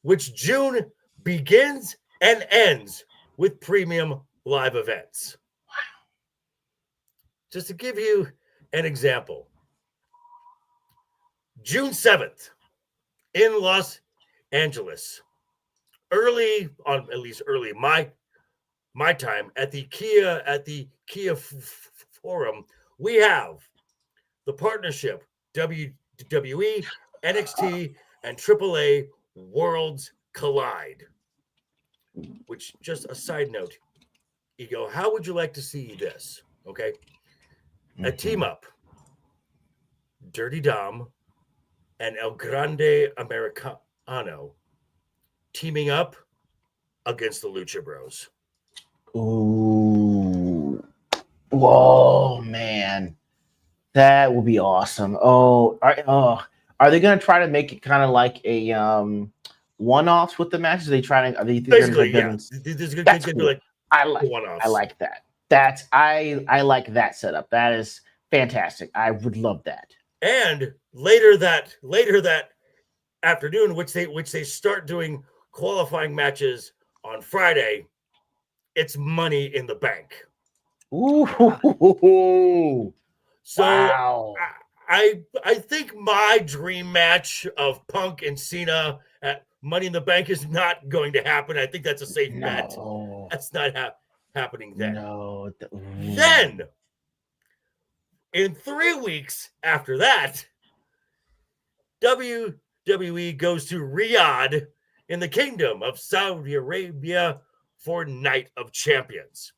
which June begins and ends with premium live events. Wow. Just to give you an example, June 7th in Los Angeles, early my time at the Kia Forum, we have the partnership WWE, NXT, and AAA Worlds Collide. Which, just a side note, Ego, how would you like to see this? Okay, a team up, Dirty Dom and El Grande Americano teaming up against the Lucha Bros. Ooh. Whoa, man. That would be awesome. Are they gonna try to make it kind of like a one-offs with the matches? Are they trying to? Are they Basically, yeah. That's cool. Like I like that. I like that setup. That is fantastic. I would love that. And later that afternoon, which they start doing qualifying matches on Friday, it's Money in the Bank. Ooh. So wow. I think my dream match of Punk and Cena at Money in the Bank is not going to happen. I think that's a safe bet. That's not happening then. No. Then, in 3 weeks after that, WWE goes to Riyadh in the Kingdom of Saudi Arabia for Night of Champions.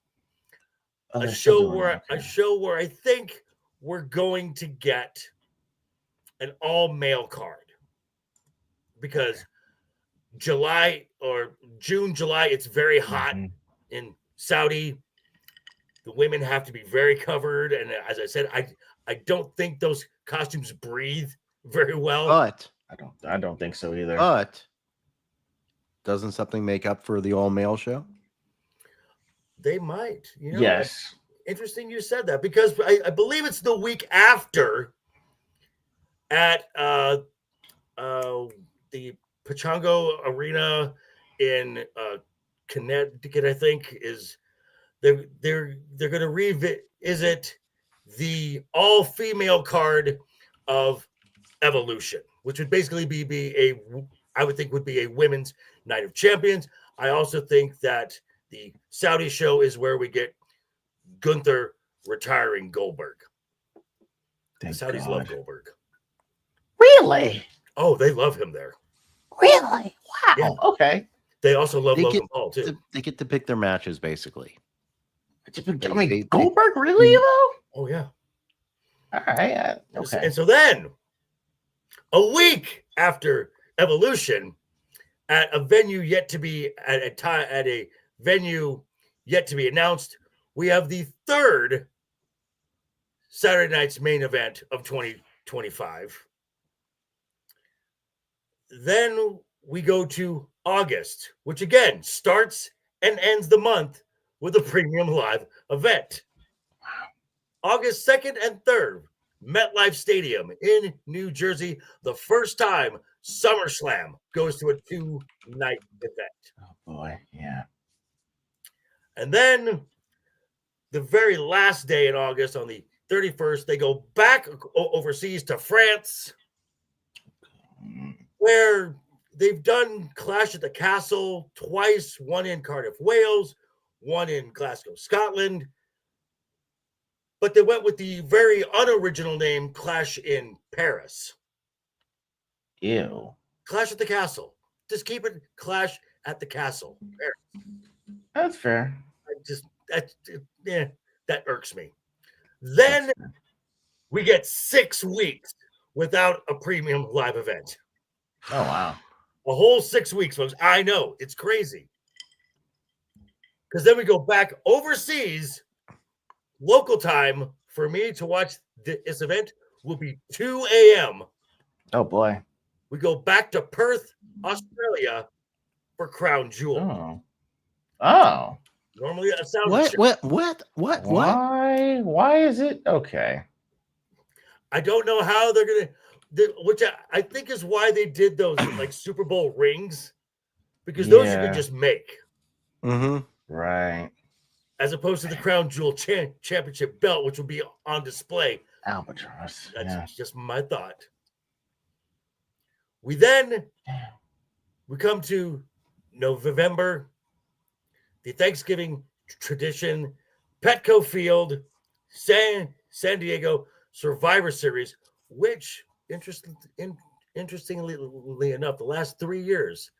A show where I think we're going to get an all-male card. because July or June, July, it's very hot in Saudi. The women have to be very covered, and as I said, I don't think those costumes breathe very well. But I don't think so either. But doesn't something make up for the all-male show? They might. You know, Yes. Interesting you said that, because I believe it's the week after at the Pachango Arena in Connecticut, I think, is they're going to revisit the all-female card of Evolution, which would basically be I would think would be a women's Night of Champions. I also think that the Saudi show is where we get Gunther retiring Goldberg. Thank The Saudis God. love Goldberg. Really? Oh, they love him there. Really? Wow. Yeah. Okay. They also love They Logan Paul too. They get to pick their matches, basically. I mean, Goldberg, really, though? Oh yeah. All right. Okay. And so then, a week after Evolution, at a venue yet to be at a venue yet to be announced, we have the third Saturday night's main event of 2025. Then we go to August, which again starts and ends the month with a premium live event. August 2nd and 3rd, MetLife Stadium in New Jersey, the first time SummerSlam goes to a 2-night event. Oh, boy. Yeah. And then the very last day in August, on the 31st, they go back overseas to France, where they've done Clash at the Castle twice, one in Cardiff, Wales, one in Glasgow, Scotland. But they went with the very unoriginal name Clash in Paris. Ew. Clash at the Castle. Just keep it Clash at the Castle. Paris. That's fair. That irks me. Then we get 6 weeks without a premium live event. Oh, wow. A whole 6 weeks, folks. I know, it's crazy. Because then we go back overseas. Local time for me to watch this event will be 2 a.m. Oh, boy. We go back to Perth, Australia for Crown Jewel. Oh. Oh. Normally a sound show. What? Why is it? Okay. I don't know how they're going to, which I think is why they did those like Super Bowl rings, because those you can just make. Mm-hmm. Right. As opposed to the Crown Jewel Championship belt, which will be on display. Albatross. That's just my thought. We come to November, the Thanksgiving tradition, Petco Field, San Diego Survivor Series, which interestingly enough, the last 3 years,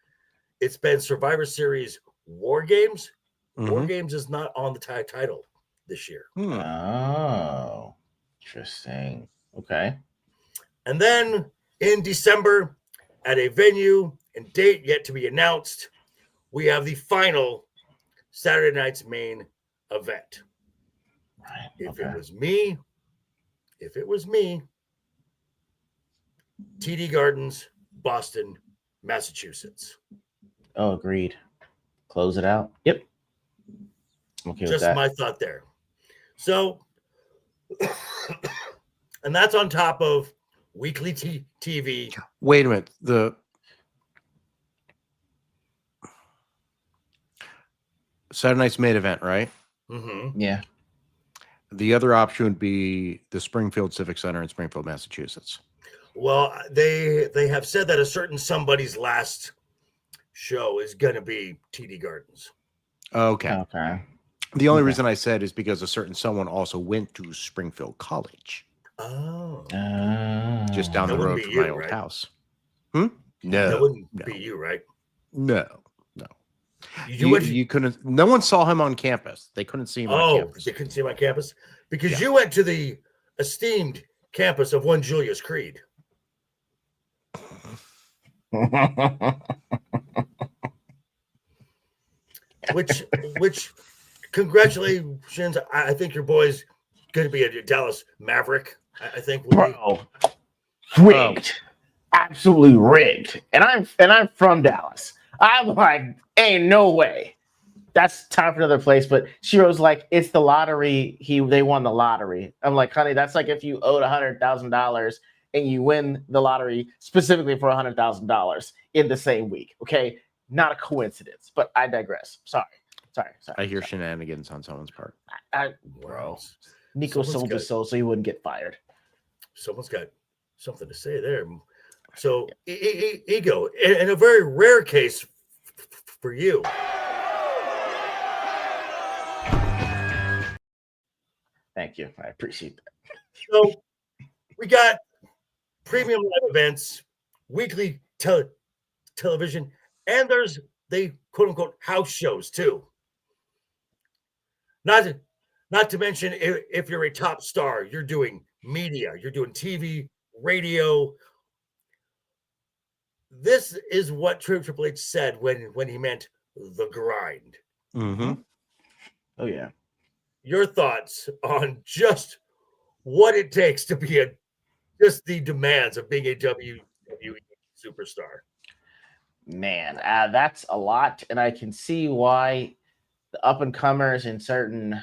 it's been Survivor Series War Games. War Games is not on the title this year. Oh, interesting. Okay. And then in December, at a venue and date yet to be announced, we have the final Saturday night's main event. Right. If it was me, TD Gardens, Boston, Massachusetts. Oh, agreed. Close it out. Yep. Okay. Just my thought there. So, and that's on top of weekly TV. Wait a minute. The Saturday night's main event, right? Mm-hmm. Yeah. The other option would be the Springfield Civic Center in Springfield, Massachusetts. Well, they have said that a certain somebody's last show is going to be TD Gardens. Okay. Okay. The only reason I said is because a certain someone also went to Springfield College. Oh. Just down the road from my old house. No. That wouldn't be you, right? No. You couldn't. No one saw him on campus. They couldn't see him on campus. They couldn't see him on campus? Because you went to the esteemed campus of one Julius Creed. which congratulations. I think your boy's going to be a Dallas Maverick. I think will be. Bro, rigged, absolutely rigged. And I'm from Dallas. I'm like, ain't no way. That's time for another place. But Shiro's like, it's the lottery. They won the lottery. I'm like, honey, that's like if you owed $100,000 and you win the lottery specifically for $100,000 in the same week. Okay, not a coincidence. But I digress. Sorry. I hear shenanigans on someone's part. Bro, Nico sold his soul so he wouldn't get fired. Someone's got something to say there. So, Ego, in a very rare case for you. Thank you. I appreciate that. So, we got premium live events, weekly television, and there's the quote unquote house shows too. Not to mention if you're a top star, you're doing media, you're doing TV, radio. This is what Triple H said when he meant the grind. Mm-hmm. Oh yeah. Your thoughts on just what it takes to be just the demands of being a WWE superstar. Man, that's a lot, and I can see why the up and comers in certain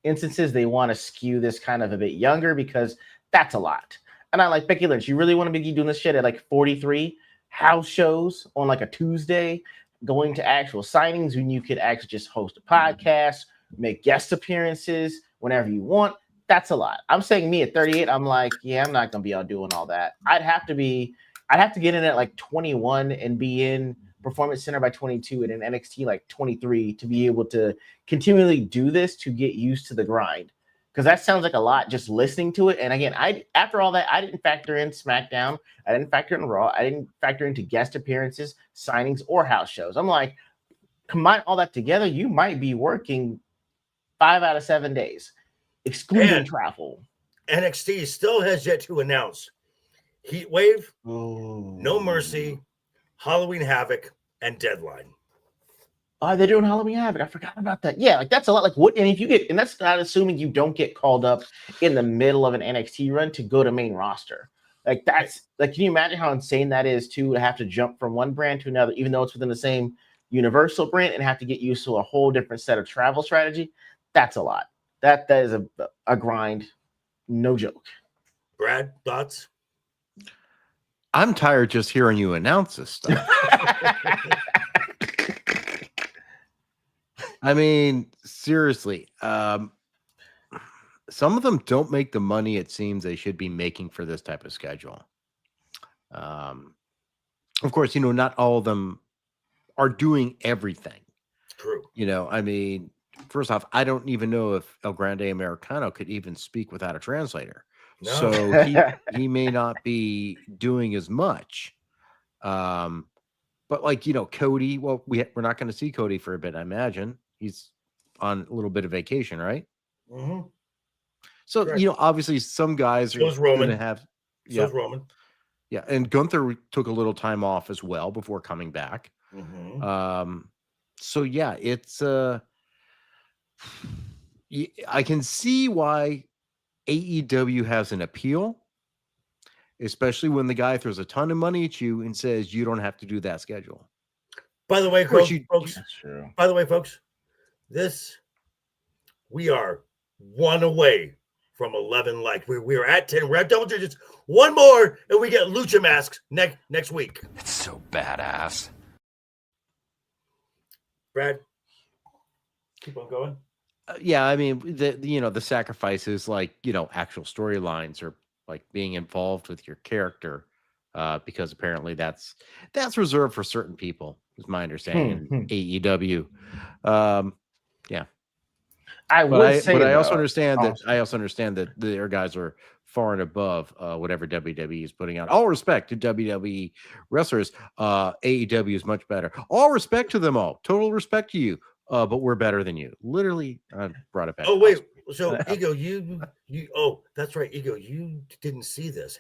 instances they want to skew this kind of a bit younger because that's a lot. And I like Becky Lynch. You really want to be doing this shit at like 43 house shows on like a Tuesday, going to actual signings when you could actually just host a podcast, make guest appearances whenever you want. That's a lot. I'm saying me at 38, I'm like, yeah, I'm not gonna be out doing all that. I'd have to get in at like 21 and be in Performance Center by 22 and in NXT like 23 to be able to continually do this to get used to the grind. Because that sounds like a lot just listening to it. And again, after all that, I didn't factor in SmackDown, I didn't factor in Raw, I didn't factor into guest appearances, signings, or house shows. I'm like, combine all that together, you might be working 5 out of 7 days, excluding travel. NXT still has yet to announce Heat Wave, No Mercy, Halloween Havoc, and Deadline. They're doing Halloween Havoc. I forgot about that. Yeah, like that's a lot. Like what? And if you get, and that's not assuming you don't get called up in the middle of an NXT run to go to main roster. Like that's like, can you imagine how insane that is to have to jump from one brand to another, even though it's within the same Universal brand, and have to get used to a whole different set of travel strategy? That's a lot. That is a grind, no joke. Brad, thoughts? I'm tired just hearing you announce this stuff. I mean, seriously, some of them don't make the money it seems they should be making for this type of schedule. Of course, not all of them are doing everything. True. I mean, first off, I don't even know if El Grande Americano could even speak without a translator. No. So he may not be doing as much. But like, Cody, well, we're not going to see Cody for a bit, I imagine. He's on a little bit of vacation, right? Mm-hmm. So, Correct. Obviously some guys are going to have. So's Roman. Yeah. And Gunther took a little time off as well before coming back. Mm-hmm. So yeah, it's I can see why AEW has an appeal, especially when the guy throws a ton of money at you and says you don't have to do that schedule. By the way, folks, That's true. By the way, folks, we are one away from 11 likes. We are at 10. We're at double digits. One more, and we get lucha masks next week. It's so badass. Brad, keep on going. Yeah, I mean, the sacrifices, like, actual storylines or like being involved with your character, because apparently that's reserved for certain people, is my understanding in AEW. Yeah. I also understand that their guys are far and above whatever WWE is putting out. All respect to WWE wrestlers. AEW is much better. All respect to them all. Total respect to you. But we're better than you. Literally, I brought it back. Oh, wait. So, Ego, you oh, that's right, Ego, you didn't see this.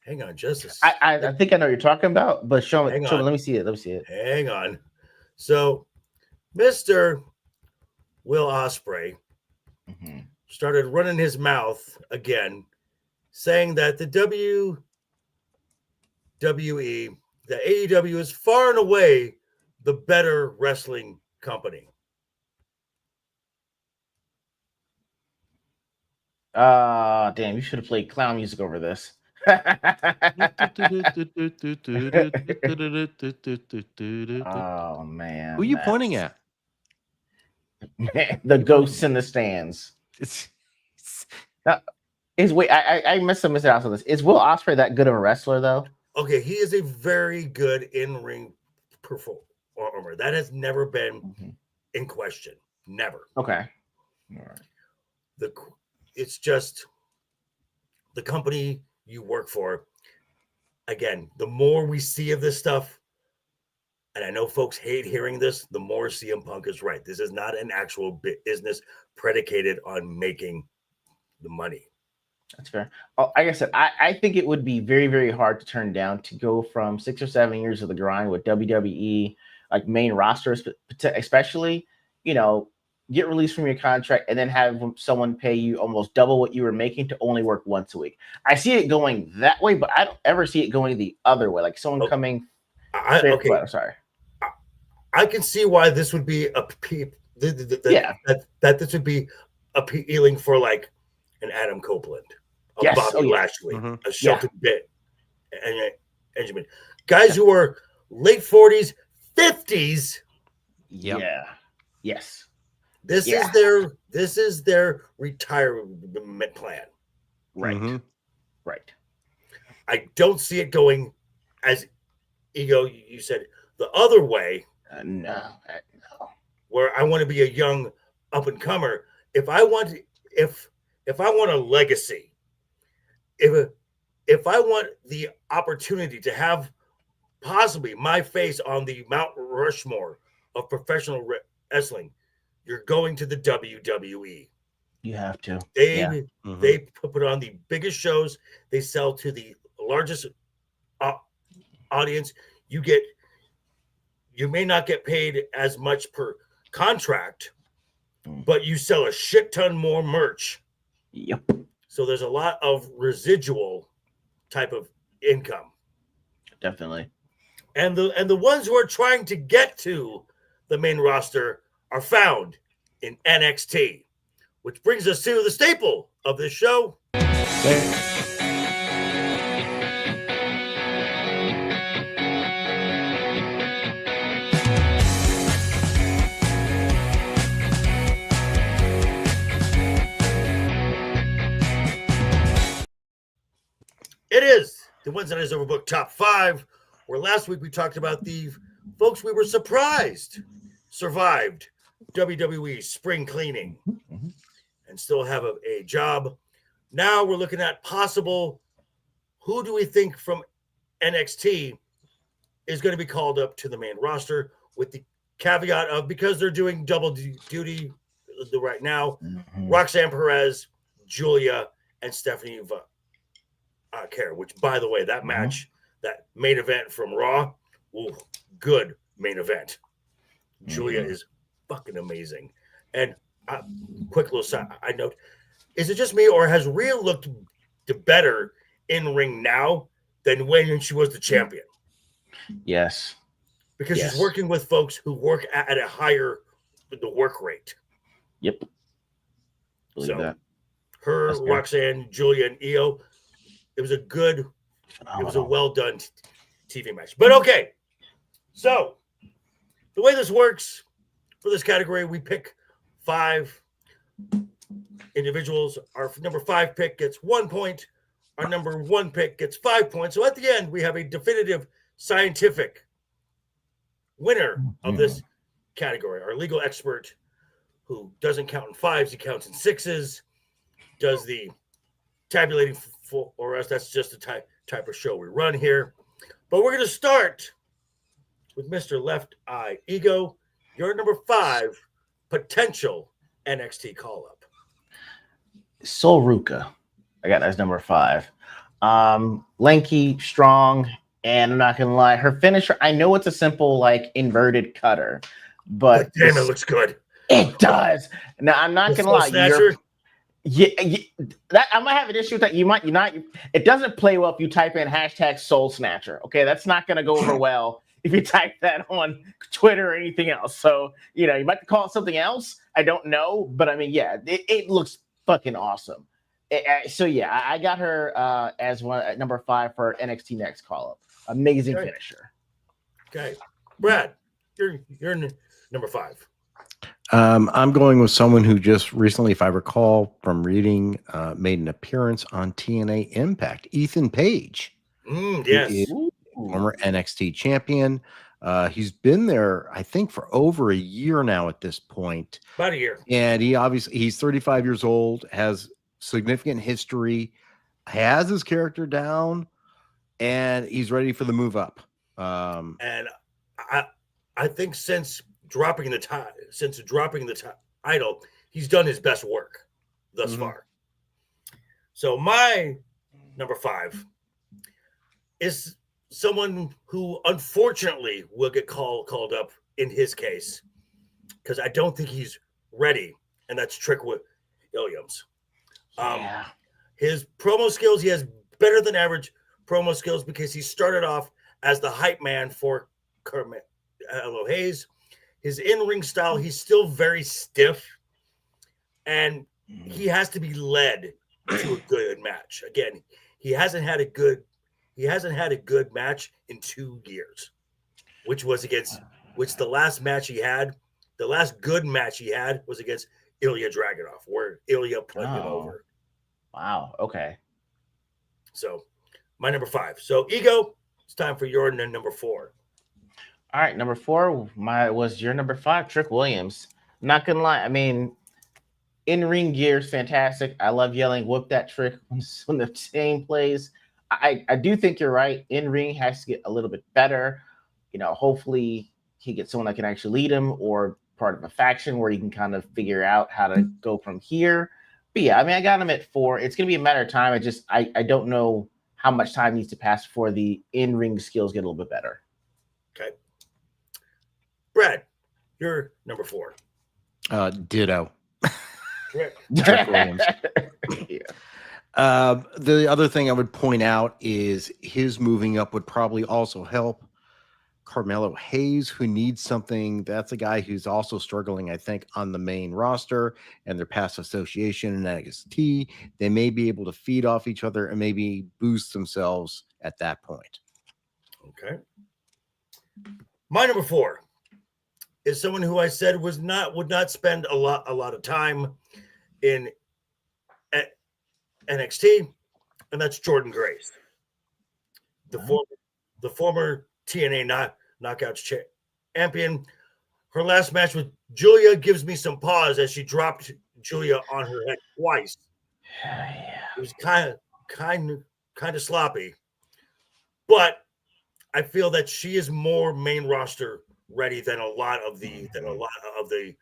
Hang on, just a I think I know what you're talking about, but show me. Hang Show me. on. Let me see it. Let me see it. Hang on. So, Mr. Will Ospreay started running his mouth again, saying that the WWE, the AEW is far and away the better wrestling company. Damn, you should have played clown music over this. Oh man. Who are you pointing at? Man, the ghosts in the stands. It's Is wait, I missed out on this. Is Will Ospreay that good of a wrestler though? Okay, he is a very good in-ring performer. That has never been in question. Never. Okay. All right. It's just the company you work for. Again, the more we see of this stuff, and I know folks hate hearing this, the more CM Punk is right. This is not an actual business predicated on making the money. That's fair. Like I said, I think it would be very, very hard to turn down to go from 6 or 7 years of the grind with WWE, like main rosters, especially, get released from your contract and then have someone pay you almost double what you were making to only work once a week. I see it going that way, but I don't ever see it going the other way. Like someone coming. I'm sorry. I can see why this would be that this would be appealing for like an Adam Copeland, a Bobby Lashley, a Shelton Bit, and Benjamin, guys who are late 40s, 50s. Yeah. Yes. This is their retirement plan. Right. Right. I don't see it going as Ego, you said, the other way. No. Where I want to be a young up and comer. If I want a legacy, if I want the opportunity to have possibly my face on the Mount Rushmore of professional wrestling, you're going to the WWE. You have to. They put on the biggest shows. They sell to the largest audience. You may not get paid as much per contract, but you sell a shit ton more merch. Yep. So there's a lot of residual type of income. Definitely. And the ones who are trying to get to the main roster are found in NXT, which brings us to the staple of this show. It is the Wednesday Night's Overbooked Top 5, where last week we talked about the folks we were surprised survived WWE spring cleaning and still have a job. Now we're looking at possible, who do we think from NXT is going to be called up to the main roster, with the caveat of, because they're doing double duty right now, Roxanne Perez, Julia, and Stephanie Care, which, by the way, that match, that main event from Raw, good main event. Julia is fucking amazing. And quick little side note, is it just me, or has Rhea looked better in ring now than when she was the champion? Yes. Because she's working with folks who work at a higher the work rate. Yep. Believe that. Her, Roxanne, Julia, and Io, it was a well done TV match. But okay, so the way this works for this category, we pick 5 individuals. Our number 5 pick gets 1 point. Our number 1 pick gets 5 points. So at the end, we have a definitive scientific winner of this category. Our legal expert, who doesn't count in 5s, he counts in 6s, does the tabulating for us. That's just the type of show we run here. But we're going to start with Mr. LeftEyeEgo, your number 5 potential NXT call-up. Sol Ruka. I got that as number 5. Lanky, strong, and I'm not gonna lie, her finisher. I know it's a simple like inverted cutter, but damn, it looks good. It does. Now I'm not The gonna lie. Snatcher? That I might have an issue with that. You not. It doesn't play well if you type in hashtag Soul Snatcher. Okay, that's not gonna go over well if you type that on Twitter or anything else. So you might call it something else. I don't know, but I mean, yeah, it looks fucking awesome. So yeah, I got her as one at number 5 for NXT Next Call-Up. Amazing finisher. Okay, Brad, you're number 5. I'm going with someone who just recently, if I recall from reading, made an appearance on TNA Impact. Ethan Page. Yes. Former NXT champion. He's been there, I think, for over a year now at this point. About a year. And he's 35 years old, has significant history, has his character down, and he's ready for the move up. And I think since dropping the title, he's done his best work thus far. So my number 5 is someone who unfortunately will get called up in his case because I don't think he's ready, and that's Trick Williams. His promo skills, he has better than average promo skills because he started off as the hype man for Carmelo Hayes. His in-ring style, he's still very stiff, and he has to be led to a good match. Again, he hasn't had a good match in 2 years, which the last good match he had was against Ilya Dragunov, where Ilya put him over. Wow. Okay. So my number 5. So Ego, it's time for your number 4. All right, number 4 was your number 5, Trick Williams. Not gonna lie, I mean, in-ring gear is fantastic. I love yelling "whoop that trick" when the same plays. I do think you're right. In-ring has to get a little bit better. Hopefully he gets someone that can actually lead him or part of a faction where you can kind of figure out how to go from here. But yeah, I mean, I got him at 4. It's gonna be a matter of time. I don't know how much time needs to pass before the in-ring skills get a little bit better. Okay. Brad, you're number 4. Ditto. Trick Williams. The other thing I would point out is his moving up would probably also help Carmelo Hayes, who needs something. That's a guy who's also struggling, I think, on the main roster and their past association in NXT. They may be able to feed off each other and maybe boost themselves at that point. Okay. My number 4 is someone who I said would not spend a lot of time in NXT, and that's Jordynne Grace, the former TNA Knockouts champion. Her last match with Julia gives me some pause as she dropped Julia on her head twice. It was kind of sloppy, but I feel that she is more main roster ready than a lot of the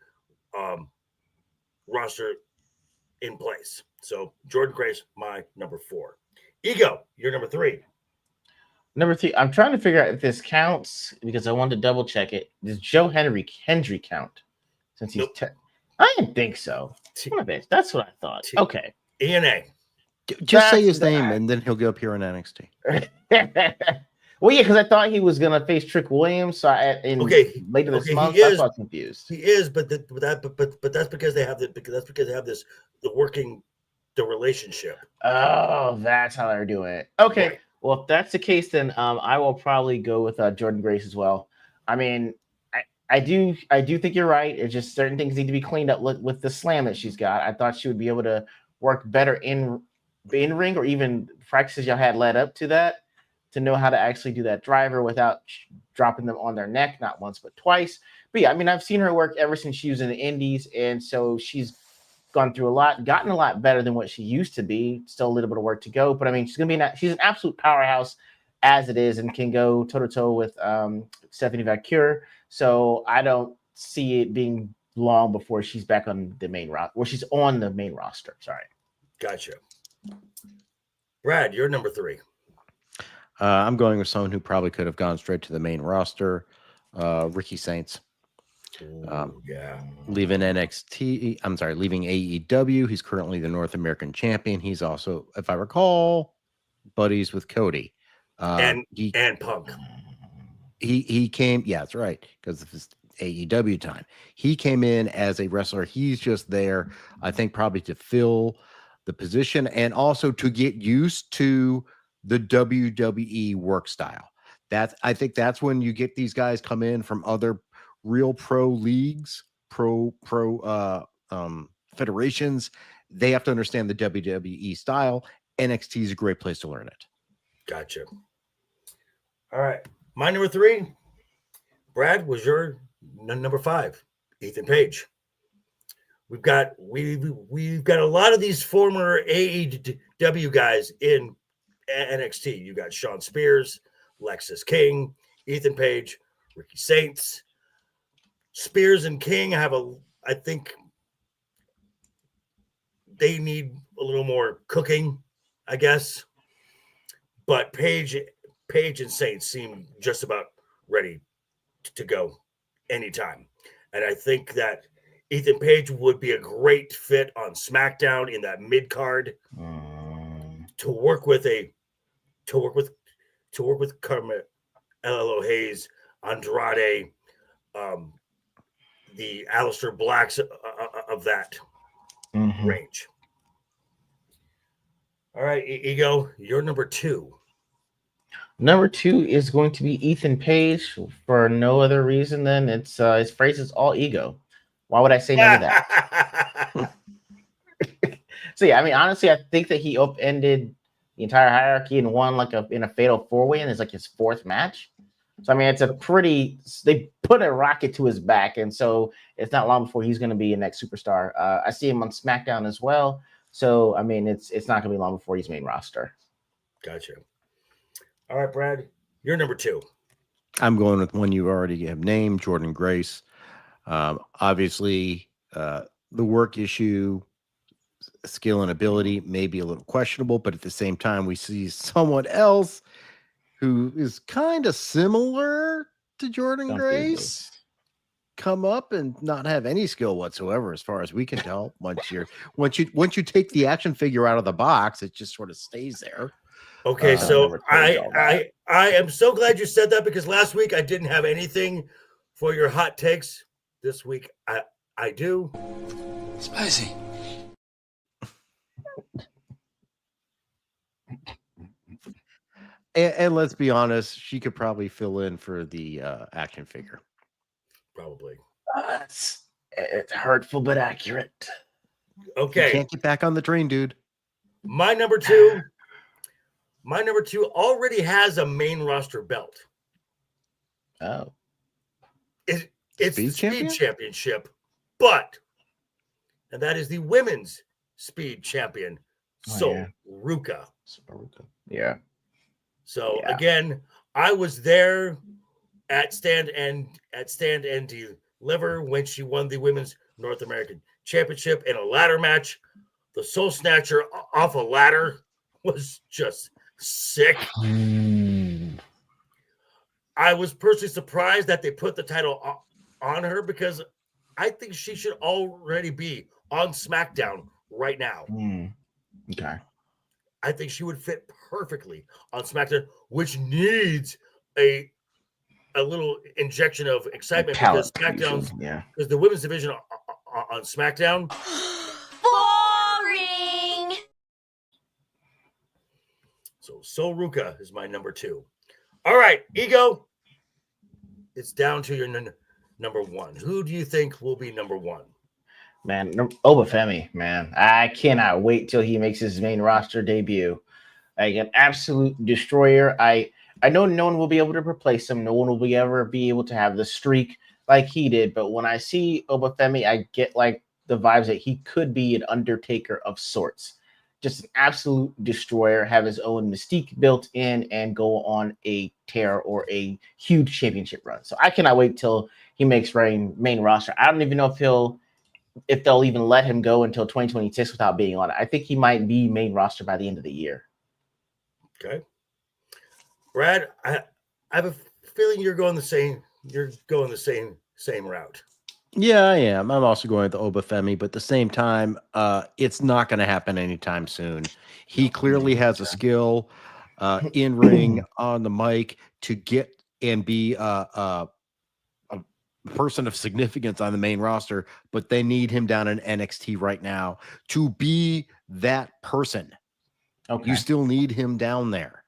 roster in place. So Jordynne Grace, my number 4. Ego, you're number 3. Number 3, I'm trying to figure out if this counts because I wanted to double check it. Does Joe Hendry count? Since he's I didn't think so. That's what I thought. Okay. ENA. Just say his name and then he'll go up here in NXT. Well, yeah, because I thought he was gonna face Trick Williams. So later this month, I got confused. He is, but that's because they have the working the relationship. Oh, that's how they're doing it. Okay. Right. Well, if that's the case, then I will probably go with Jordynne Grace as well. I mean, I do think you're right. It's just certain things need to be cleaned up with the slam that she's got. I thought she would be able to work better in ring or even practices y'all had led up to that to know how to actually do that driver without dropping them on their neck, not once but twice. But yeah, I mean, I've seen her work ever since she was in the Indies, and so she's gone through a lot, gotten a lot better than what she used to be. Still a little bit of work to go, but I mean, she's an absolute powerhouse as it is, and can go toe to toe with Stephanie Valkyrie. So I don't see it being long before she's back on the main roster, or she's on the main roster. Sorry. Gotcha. Brad, you're number 3. I'm going with someone who probably could have gone straight to the main roster, Ricky Saints. Yeah. Leaving NXT, I'm sorry, leaving AEW. He's currently the North American champion. He's also, if I recall, buddies with Cody. And Punk. He came, yeah, that's right, because of his AEW time. He came in as a wrestler. He's just there, I think, probably to fill the position and also to get used to the WWE work style. I think that's when you get these guys come in from other real pro leagues, federations. They have to understand the WWE style. NXT is a great place to learn it. Gotcha. All right. My number 3, Brad, was your number 5, Ethan Page. We've got a lot of these former AEW guys in NXT. You got Shawn Spears, Lexis King, Ethan Page, Ricky Saints. Spears and King I think they need a little more cooking, I guess. But Page and Saints seem just about ready to go anytime. And I think that Ethan Page would be a great fit on SmackDown in that mid card to work with Carmelo Hayes, Andrade, the Aleister Blacks of that range. All right, Ego, you're number 2. Number 2 is going to be Ethan Page for no other reason than it's his phrase is all ego. Why would I say no to that? So yeah, I mean, honestly, I think that he upended the entire hierarchy and won in a fatal 4-way, and it's like his 4th match. So I mean, they put a rocket to his back, and so it's not long before he's going to be a next superstar. I see him on SmackDown as well. So I mean, it's not going to be long before he's main roster. Gotcha. All right, Brad, you're number 2. I'm going with one you already have named, Jordan Grace. Obviously, the work issue, skill and ability may be a little questionable, but at the same time, we see someone else who is kind of similar to Jordan Grace come up and not have any skill whatsoever, as far as we can tell. Once you take the action figure out of the box, it just sort of stays there. Okay, so I am so glad you said that, because last week I didn't have anything for your hot takes. This week I do. Spicy. And let's be honest, she could probably fill in for the action figure. Probably. It's hurtful but accurate. Okay. You can't get back on the train, dude. My number 2 already has a main roster belt. Oh. It's the Speed Championship, and that is the women's Speed Champion, Ruka. Yeah. So again, I was there at Stand and Deliver when she won the women's North American Championship in a ladder match. The Soul Snatcher off a ladder was just sick. I was personally surprised that they put the title on her, because I think she should already be on SmackDown right now. Okay. I think she would fit perfectly on SmackDown, which needs a little injection of excitement, because SmackDown's because the women's division on SmackDown. Boring. So Ruka is my number 2. All right, Ego. It's down to your number 1. Who do you think will be number 1? Man, Obafemi, man. I cannot wait till he makes his main roster debut. Like an absolute destroyer. I know no one will be able to replace him. No one will ever be able to have the streak like he did. But when I see Obafemi, I get like the vibes that he could be an Undertaker of sorts. Just an absolute destroyer, have his own mystique built in, and go on a tear or a huge championship run. So I cannot wait till he makes main roster. I don't even know if they'll even let him go until 2026 without being on it. I think he might be main roster by the end of the year. Okay. Brad, I have a feeling you're going the same route. Yeah, I am. I'm also going with the Obafemi, but at the same time, it's not going to happen anytime soon. He clearly has a skill in ring, on the mic, to get and be a person of significance on the main roster, but they need him down in NXT right now to be that person. Okay. You still need him down there.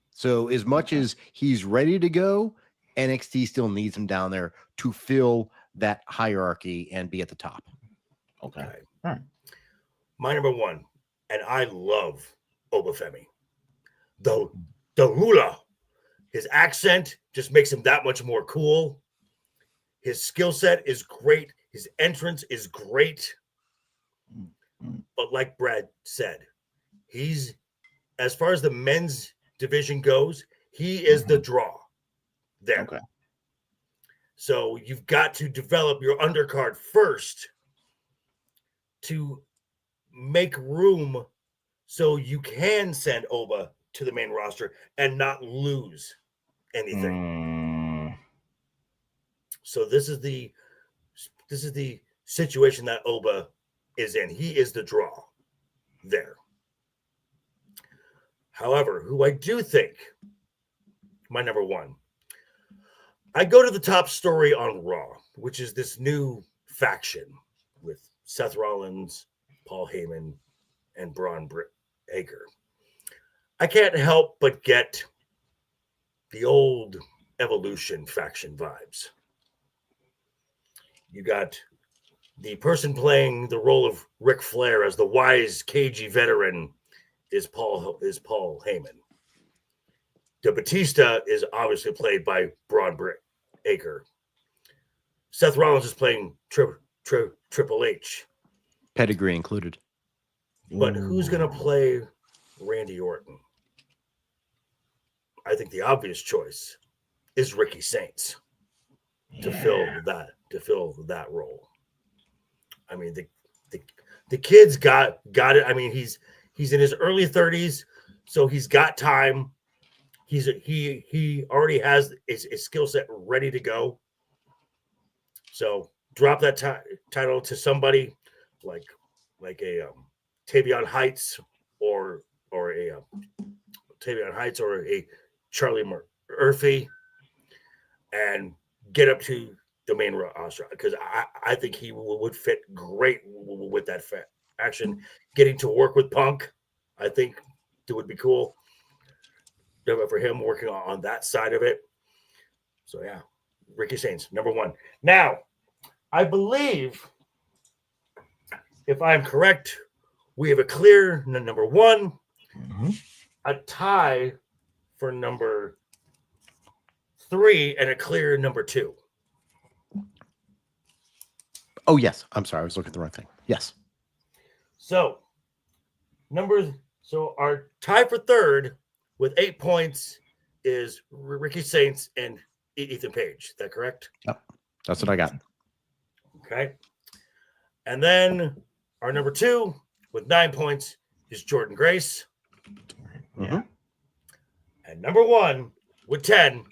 So as much as he's ready to go, NXT still needs him down there to fill that hierarchy and be at the top. Okay. Okay. All right. My number one, and I love Obafemi. The hula. His accent just makes him that much more cool. His skill set is great. His entrance is great. But like Brad said, he's, as far as the men's division goes, he is the draw there. Okay. So you've got to develop your undercard first to make room so you can send Oba to the main roster and not lose anything. So this is the situation that Oba is in. He is the draw there. However, who I do think my number one, I go to the top story on Raw, which is this new faction with Seth Rollins, Paul Heyman, and Braun Breaker. I can't help but get the old Evolution faction vibes. You got the person playing the role of Ric Flair as the wise, cagey veteran is Paul Heyman. The Batista is obviously played by Braun Breaker. Seth Rollins is playing Triple H. Pedigree included. But who's going to play Randy Orton? I think the obvious choice is Ricky Saints to fill that role. I mean, the kid's got it. I mean, he's in his early 30s, so he's got time. He already has his skill set ready to go. So drop that title to somebody like a Tavion Heights or a Tavion Heights or a Charlie Murphy, and get up to the main roster, because I think he would fit great with that action. Getting to work with Punk, I think it would be cool for him working on that side of it. So yeah, Ricky Saints, number one. Now, I believe, if I'm correct, we have a clear number one, a tie for number 3, and a clear number 2. Oh, yes. I'm sorry. I was looking at the wrong thing. Yes. So our tie for third with 8 points is Ricky Saints and Ethan Page. Is that correct? Yep. That's what I got. Okay. And then our number 2 with 9 points is Jordan Grace. Mm-hmm. And number 1 with 10,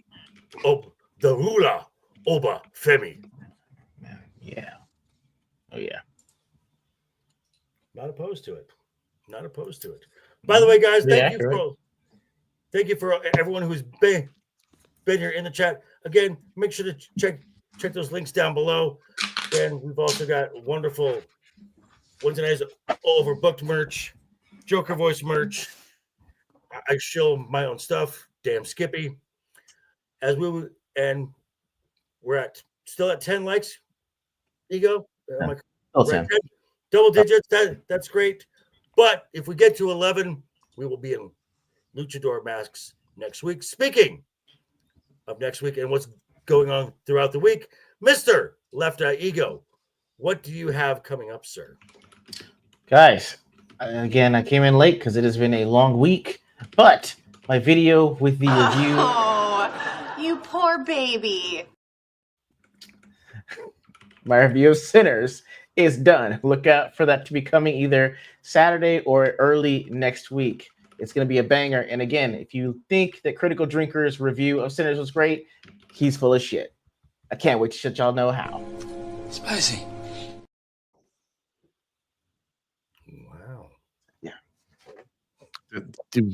the Hula Obafemi. Yeah. Oh, yeah. Not opposed to it. By the way, guys, thank you for everyone who's been here in the chat. Again, make sure to check those links down below. And we've also got wonderful Wednesday nights overbooked merch, Joker Voice merch. I show my own stuff. Damn Skippy. We're still at 10 likes. Ego. Double digits. That's great. But if we get to 11, we will be in luchador masks next week. Speaking of next week and what's going on throughout the week, Mr. LeftEyeEgo, what do you have coming up, sir? Guys, again, I came in late because it has been a long week, but my video with the review. Oh, you poor baby. My review of Sinners is done. Look out for that to be coming either Saturday or early next week. It's going to be a banger. And again, if you think that Critical Drinker's review of Sinners was great, he's full of shit. I can't wait to shut y'all know how. Spicy. Wow.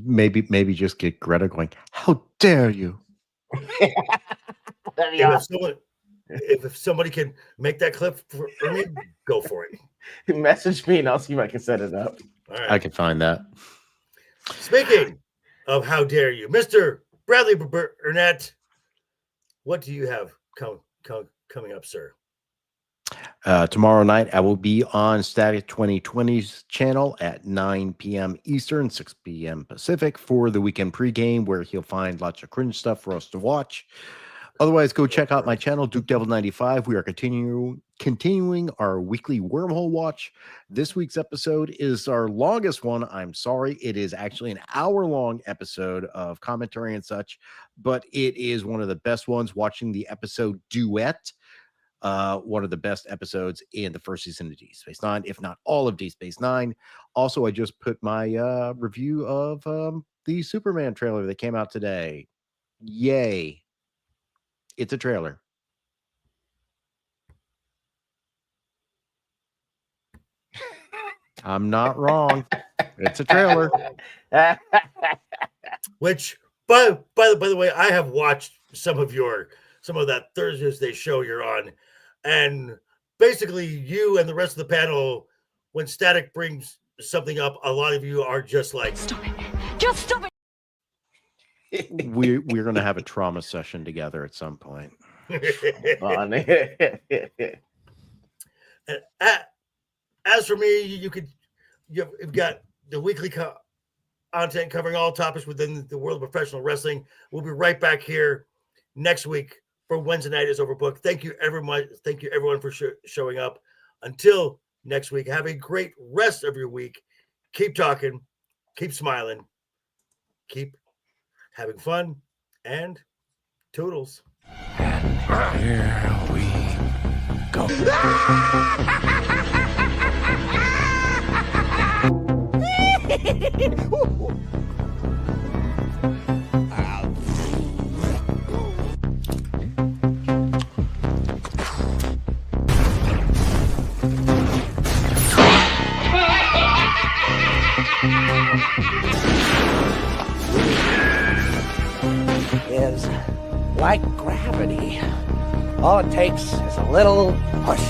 Maybe just get Greta going, how dare you? That'd be If awesome. someone, if somebody can make that clip for me, go for it. Message me and I'll see if I can set it up. All right. I can find that. Speaking of how dare you, Mr. Bradley Burnett, what do you have coming up, sir? Tomorrow night, I will be on Static 2020's channel at 9 p.m. Eastern, 6 p.m. Pacific for the weekend pregame, where he'll find lots of cringe stuff for us to watch. Otherwise, go check out my channel, Duke Devil 95. We are continuing our weekly wormhole watch. This week's episode is our longest one. I'm sorry. It is actually an hour-long episode of commentary and such, but it is one of the best ones. Watching the episode Duet, one of the best episodes in the first season of Deep Space Nine, if not all of Deep Space Nine. Also, I just put my review of the Superman trailer that came out today. Yay. It's a trailer. I'm not wrong. It's a trailer. Which, by the way, I have watched some of that Thursday show you're on, and basically you and the rest of the panel, when Static brings something up, a lot of you are just like, Stop it. Just stop it. We're going to have a trauma session together at some point. And as for me, you've got the weekly content covering all topics within the world of professional wrestling. We'll be right back here next week for Wednesday Night is Overbooked. Thank you, everyone. Thank you, everyone, for showing up. Until next week, have a great rest of your week. Keep talking, keep smiling, keep having fun, and toodles. And here we go. Is like gravity. All it takes is a little push.